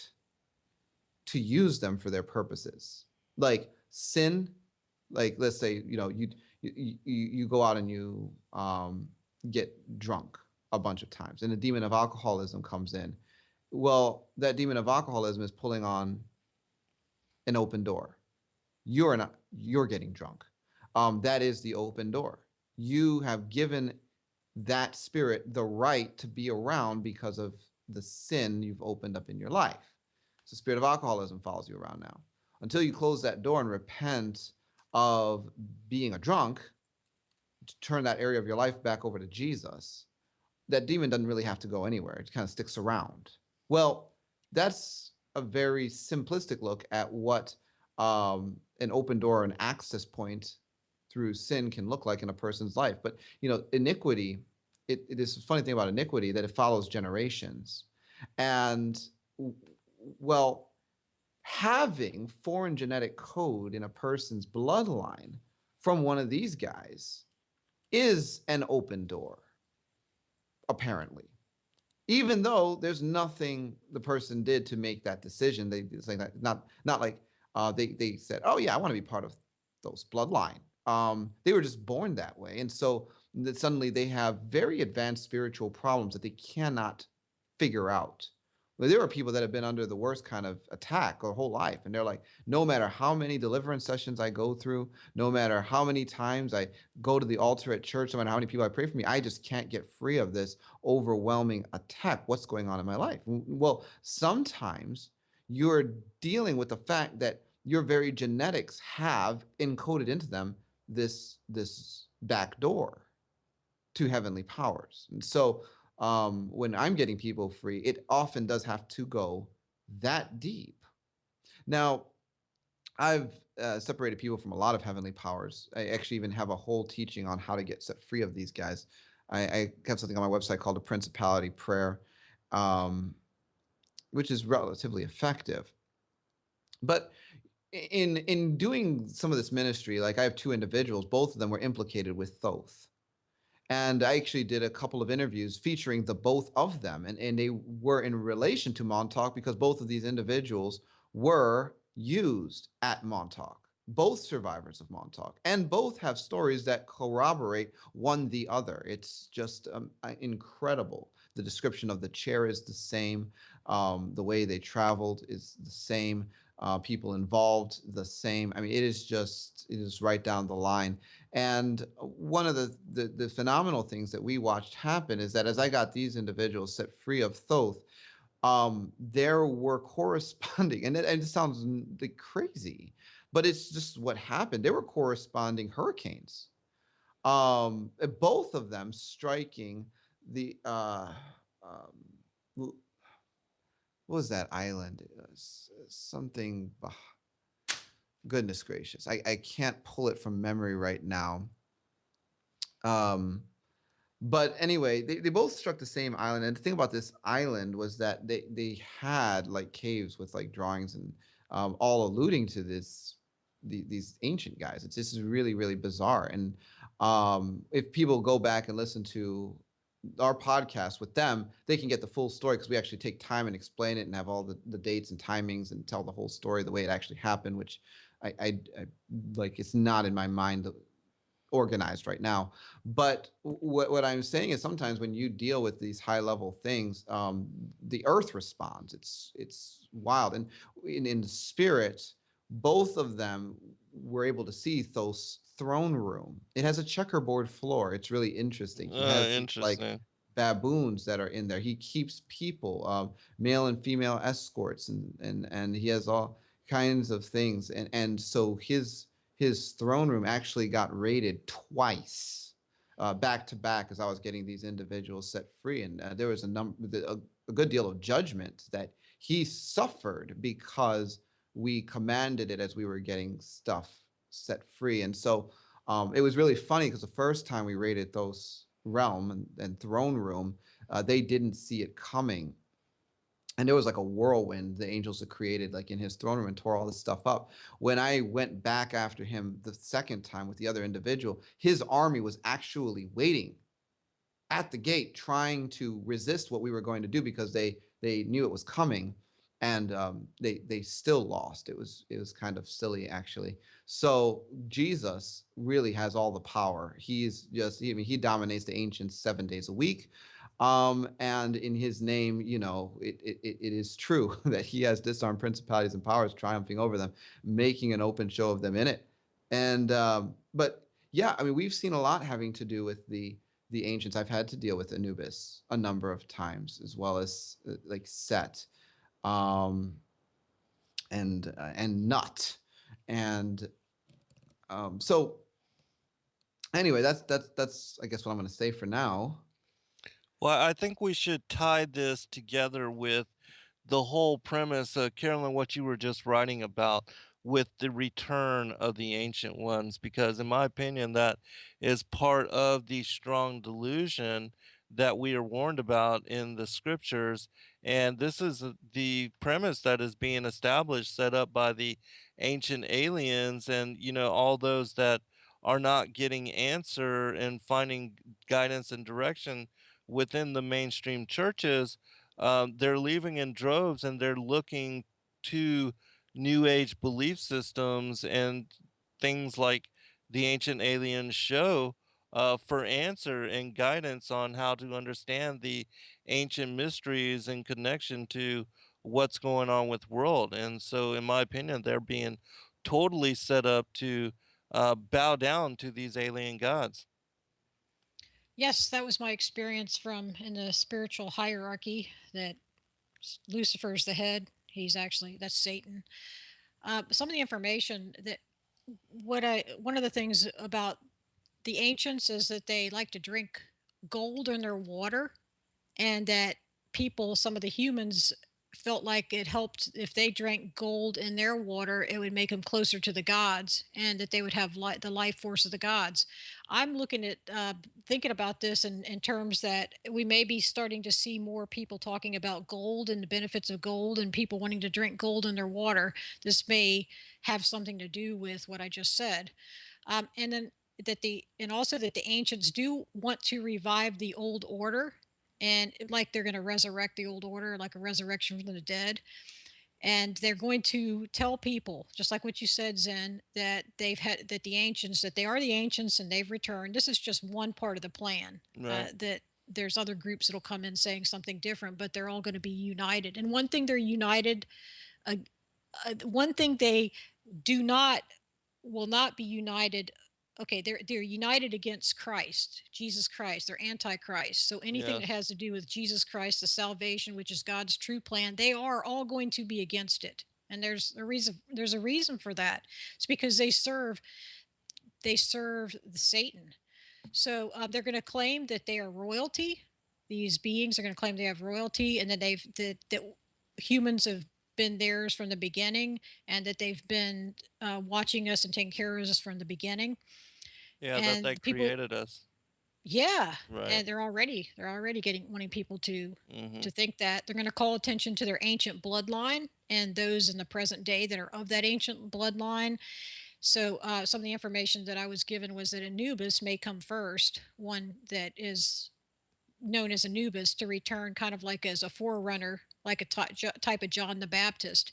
to use them for their purposes. Like sin, like let's say you go out and you get drunk a bunch of times, and the demon of alcoholism comes in. Well, that demon of alcoholism is pulling on an open door. You're not. You're getting drunk. That is the open door. You have given that spirit the right to be around because of the sin you've opened up in your life. So, spirit of alcoholism follows you around now. Until you close that door and repent of being a drunk, to turn that area of your life back over to Jesus, that demon doesn't really have to go anywhere. It kind of sticks around. Well, that's a very simplistic look at what an open door, an access point through sin can look like in a person's life. But iniquity, it is a funny thing about iniquity that it follows generations. And well, having foreign genetic code in a person's bloodline from one of these guys is an open door, apparently, even though there's nothing the person did to make that decision. They say that not like they said, oh yeah, I want to be part of those bloodline. They were just born that way, and so that suddenly they have very advanced spiritual problems that they cannot figure out. Well, there are people that have been under the worst kind of attack their whole life, and they're like, no matter how many deliverance sessions I go through, no matter how many times I go to the altar at church, no matter how many people I pray for me, I just can't get free of this overwhelming attack. What's going on in my life? Well, sometimes you're dealing with the fact that your very genetics have encoded into them this back door to heavenly powers. And so when I'm getting people free, it often does have to go that deep. Now, I've separated people from a lot of heavenly powers. I actually even have a whole teaching on how to get set free of these guys. I have something on my website called a principality prayer, um, which is relatively effective. But in doing some of this ministry, like I have two individuals, both of them were implicated with Thoth. And I actually did a couple of interviews featuring the both of them, and they were in relation to Montauk because both of these individuals were used at Montauk, both survivors of Montauk, and both have stories that corroborate one the other. It's just incredible. The description of the chair is the same. The way they traveled is the same. People involved, the same. I mean, it is right down the line. And one of the phenomenal things that we watched happen is that as I got these individuals set free of Thoth, there were corresponding, and it sounds like crazy, but it's just what happened. There were corresponding hurricanes, both of them striking the what was that island? Something. Goodness gracious, I can't pull it from memory right now. But anyway, they both struck the same island. And the thing about this island was that they had like caves with like drawings and all alluding to these ancient guys. This is really, really bizarre. And if people go back and listen to our podcast with them, they can get the full story because we actually take time and explain it and have all the dates and timings and tell the whole story the way it actually happened, which I like. It's not in my mind organized right now. But what I'm saying is sometimes when you deal with these high level things, the earth responds. It's wild. And in the spirit, both of them were able to see Thoth's throne room. It has a checkerboard floor. It's really interesting. He has like Interesting. baboons that are in there. He keeps people, male and female escorts, and he has all kinds of things. And so his throne room actually got raided twice, back to back, as I was getting these individuals set free. And there was a good deal of judgment that he suffered because we commanded it as we were getting stuff set free. And so it was really funny because the first time we raided those realm and throne room, they didn't see it coming, and there was like a whirlwind the angels had created like in his throne room and tore all this stuff up. When I went back after him the second time with the other individual, his army was actually waiting at the gate trying to resist what we were going to do because they knew it was coming, and they still lost. It was kind of silly actually. So Jesus really has all the power. He's just, I mean, he dominates the ancients 7 days a week. And in his name, it is true that he has disarmed principalities and powers, triumphing over them, making an open show of them in it. And but yeah, I mean, we've seen a lot having to do with the ancients. I've had to deal with Anubis a number of times, as well as like Set, and Nut, and so anyway, that's I guess what I'm going to say for now. Well, I think we should tie this together with the whole premise, Carolyn, what you were just writing about with the return of the ancient ones, because in my opinion, that is part of the strong delusion that we are warned about in the scriptures. And this is the premise that is being established, set up by the ancient aliens and, all those that are not getting answer and finding guidance and direction within the mainstream churches. They're leaving in droves and they're looking to new age belief systems and things like the ancient aliens show, for answer and guidance on how to understand the ancient mysteries in connection to what's going on with world. And so in my opinion, they're being totally set up to bow down to these alien gods. Yes, that was my experience from in the spiritual hierarchy that Lucifer's the head. That's Satan. Some of the information that one of the things about the ancients is that they like to drink gold in their water, and that some of the humans felt like it helped if they drank gold in their water, it would make them closer to the gods, and that they would have the life force of the gods. I'm looking at thinking about this in terms that we may be starting to see more people talking about gold and the benefits of gold, and people wanting to drink gold in their water. This may have something to do with what I just said. And then and also that the ancients do want to revive the old order, and like they're going to resurrect the old order, like a resurrection from the dead. And they're going to tell people, just like what you said, Zen, that they've had that the ancients, that they are the ancients and they've returned. This is just one part of the plan. Right. That there's other groups that'll come in saying something different, but they're all going to be united. And one thing they're united, uh, one thing they do not will not be united. Okay, they're united against Christ, Jesus Christ. They're antichrist. So anything that Yes. has to do with Jesus Christ, the salvation, which is God's true plan, they are all going to be against it. And there's a reason. There's a reason for that. It's because they serve Satan. So they're going to claim that they are royalty. These beings are going to claim they have royalty, and that that humans have been theirs from the beginning, and that they've been watching us and taking care of us from the beginning. Yeah, that And they the people, created us. yeah, Right. and they're already getting wanting people Mm-hmm. to think that they're going to call attention to their ancient bloodline and those in the present day that are of that ancient bloodline. So some of the information that I was given was that Anubis may come first, one that is known as Anubis, to return kind of like as a forerunner, like a type of John the Baptist.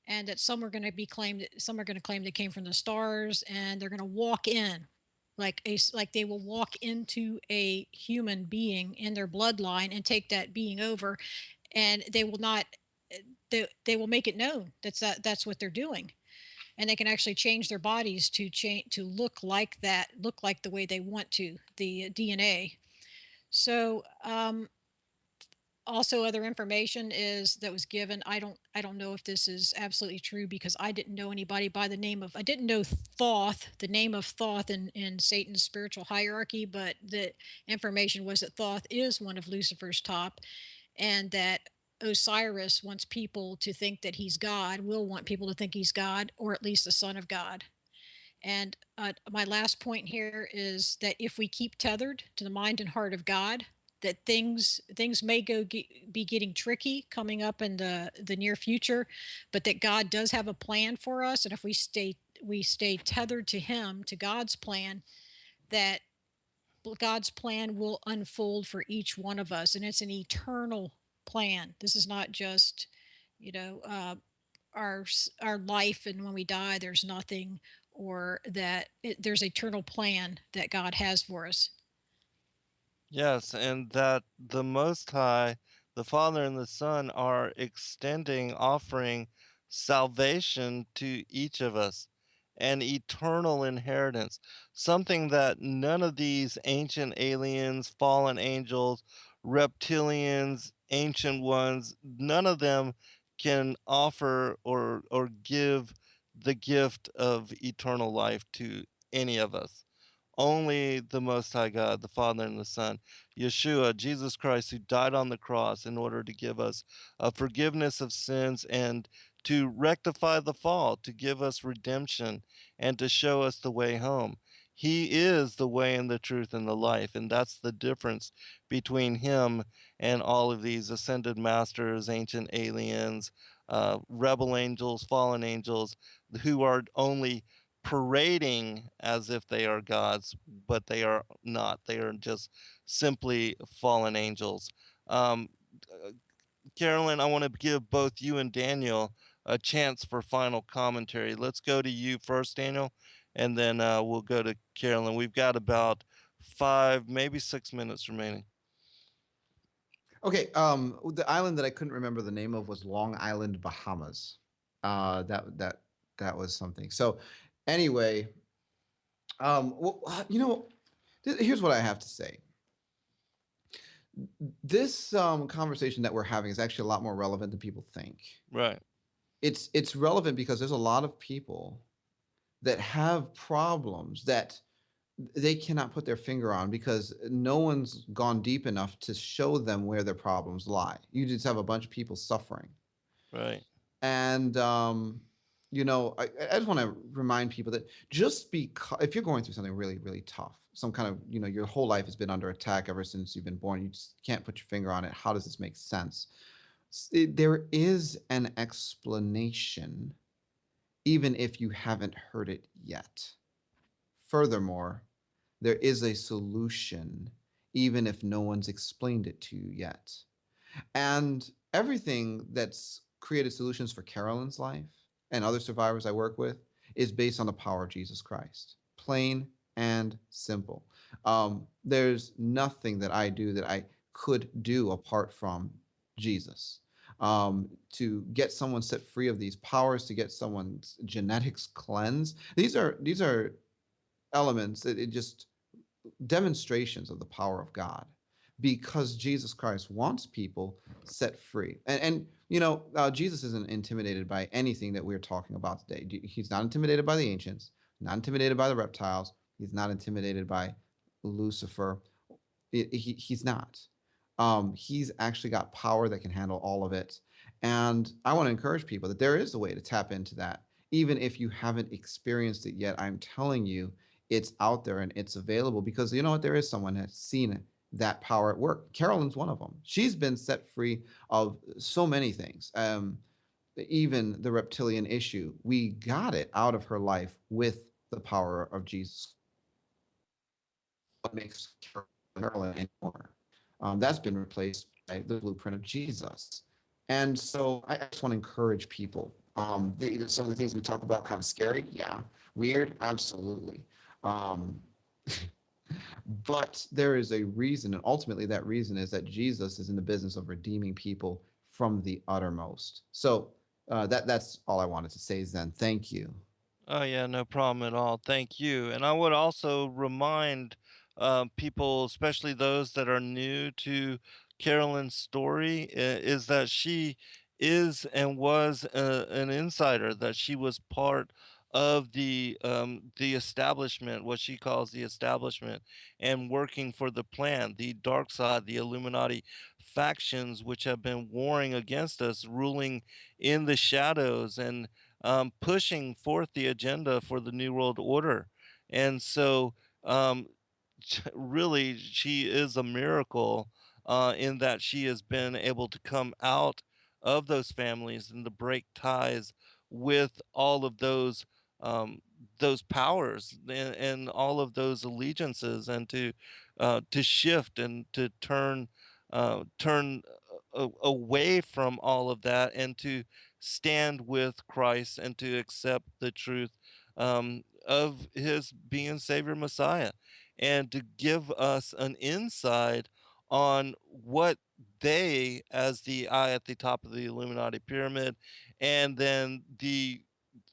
And that some are going to claim they came from the stars, and they're going to walk in like they will walk into a human being in their bloodline and take that being over, and they will not they will make it known that's what they're doing, and they can actually change their bodies to look like that, look like the way they want to, the DNA. So also other information is that was given. I don't know if this is absolutely true, because I didn't know anybody by the name of, I didn't know Thoth, the name of Thoth in Satan's spiritual hierarchy, but the information was that Thoth is one of Lucifer's top, and that Osiris wants people to think that he's God, will want people to think he's God, or at least the son of God. And my last point here is that if we keep tethered to the mind and heart of God, that things may be getting tricky coming up in the near future, but that God does have a plan for us, and if we stay tethered to Him, to God's plan, that God's plan will unfold for each one of us, and it's an eternal plan. This is not just, you know, our our life, and when we die, there's nothing, or that there's eternal plan that God has for us. Yes, and that the Most High, the Father and the Son, are extending, offering salvation to each of us, an eternal inheritance, something that none of these ancient aliens, fallen angels, reptilians, ancient ones, none of them can offer or give the gift of eternal life to any of us. Only the Most High God, the Father and the Son, Yeshua, Jesus Christ, who died on the cross in order to give us a forgiveness of sins and to rectify the fall, to give us redemption, and to show us the way home. He is the way and the truth and the life, and that's the difference between him and all of these ascended masters, ancient aliens, rebel angels, fallen angels, who are only parading as if they are gods, but they are not. They are just simply fallen angels. Um, uh, Carolyn, I want to give both you and Daniel a chance for final commentary. Let's go to you first, Daniel, and then we'll go to Carolyn. We've got about 5, maybe 6 minutes remaining. Okay, the island that I couldn't remember the name of was Long Island, Bahamas. That was something. So, anyway, well, here's what I have to say. This conversation that we're having is actually a lot more relevant than people think. Right. It's relevant because there's a lot of people that have problems that they cannot put their finger on because no one's gone deep enough to show them where their problems lie. You just have a bunch of people suffering. Right. And I just want to remind people that just because if you're going through something really, really tough, some kind of, your whole life has been under attack ever since you've been born, you just can't put your finger on it. How does this make sense? There is an explanation, even if you haven't heard it yet. Furthermore, there is a solution, even if no one's explained it to you yet. And everything that's created solutions for Carolyn's life and other survivors I work with is based on the power of Jesus Christ. Plain and simple. There's nothing that I do that I could do apart from Jesus. To get someone set free of these powers, to get someone's genetics cleansed. These are elements that it just demonstrations of the power of God, because Jesus Christ wants people set free. And Jesus isn't intimidated by anything that we're talking about today. He's not intimidated by the ancients, not intimidated by the reptiles. He's not intimidated by Lucifer. He's not. He's actually got power that can handle all of it. And I want to encourage people that there is a way to tap into that. Even if you haven't experienced it yet, I'm telling you, it's out there and it's available, because you know what? There is someone that's seen that power at work. Carolyn's one of them. She's been set free of so many things. Even the reptilian issue, we got it out of her life with the power of Jesus. What makes Carolyn anymore? That's been replaced by the blueprint of Jesus. And so I just want to encourage people. Some of the things we talk about kind of scary, yeah. Weird, absolutely. Um, but there is a reason, and ultimately that reason is that Jesus is in the business of redeeming people from the uttermost. So that's all I wanted to say, Zen. Thank you. Oh, yeah, no problem at all. Thank you. And I would also remind people, especially those that are new to Carolyn's story, is that she is and was an insider, that she was part of the establishment, what she calls the establishment, and working for the plan, the dark side, the Illuminati factions, which have been warring against us, ruling in the shadows and pushing forth the agenda for the New World Order. And so, um, really, she is a miracle in that she has been able to come out of those families and to break ties with all of um, those powers and all of those allegiances, and to shift and to turn away from all of that, and to stand with Christ and to accept the truth of his being Savior Messiah, and to give us an insight on what they, as the eye at the top of the Illuminati pyramid, and then the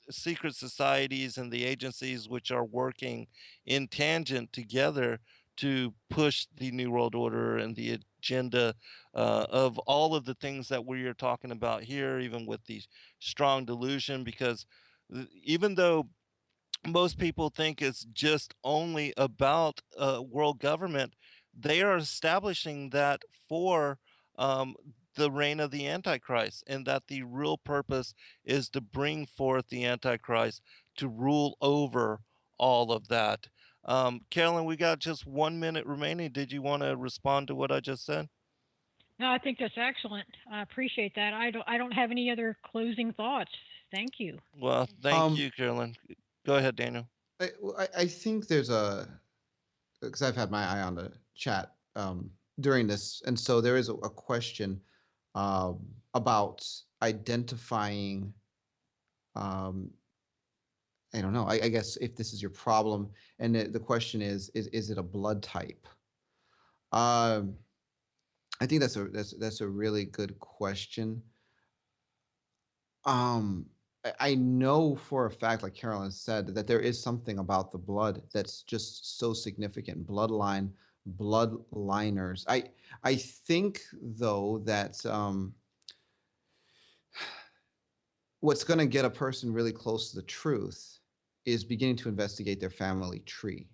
secret societies and the agencies which are working in tangent together to push the New World Order and the agenda of all of the things that we are talking about here, even with the strong delusion, because even though most people think it's just only about world government, they are establishing that for um, the reign of the Antichrist, and that the real purpose is to bring forth the Antichrist to rule over all of that. Carolyn, we got just 1 minute remaining. Did you want to respond to what I just said? No, I think that's excellent. I appreciate that. I don't have any other closing thoughts. Thank you. Well, thank Um, you, Carolyn. Go ahead, Daniel. I think there's because I've had my eye on the chat during this, and so there is a question about identifying. Um, I don't know. I guess if this is your problem, and the question is it a blood type? Um, I think that's a really good question. I know for a fact, like Carolyn said, that there is something about the blood that's just so significant. Bloodliners. I think though that what's going to get a person really close to the truth is beginning to investigate their family tree.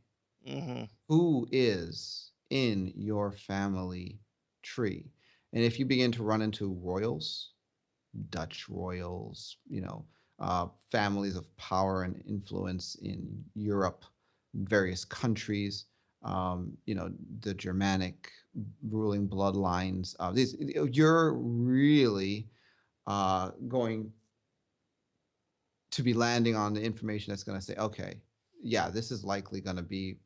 Hmm. Who is in your family tree? And if you begin to run into royals, Dutch royals, families of power and influence in Europe, various countries, the Germanic ruling bloodlines. You're really going to be landing on the information that's going to say, okay, yeah, this is likely going to be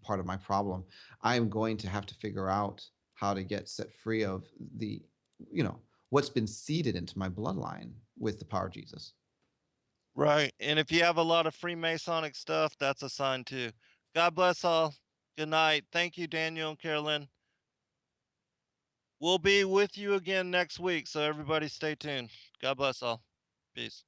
part of my problem. I'm going to have to figure out how to get set free of the, you know, what's been seeded into my bloodline with the power of Jesus. Right. And if you have a lot of Freemasonic stuff, that's a sign too. God bless all. Good night. Thank you, Daniel and Carolyn. We'll be with you again next week, so everybody stay tuned. God bless all. Peace.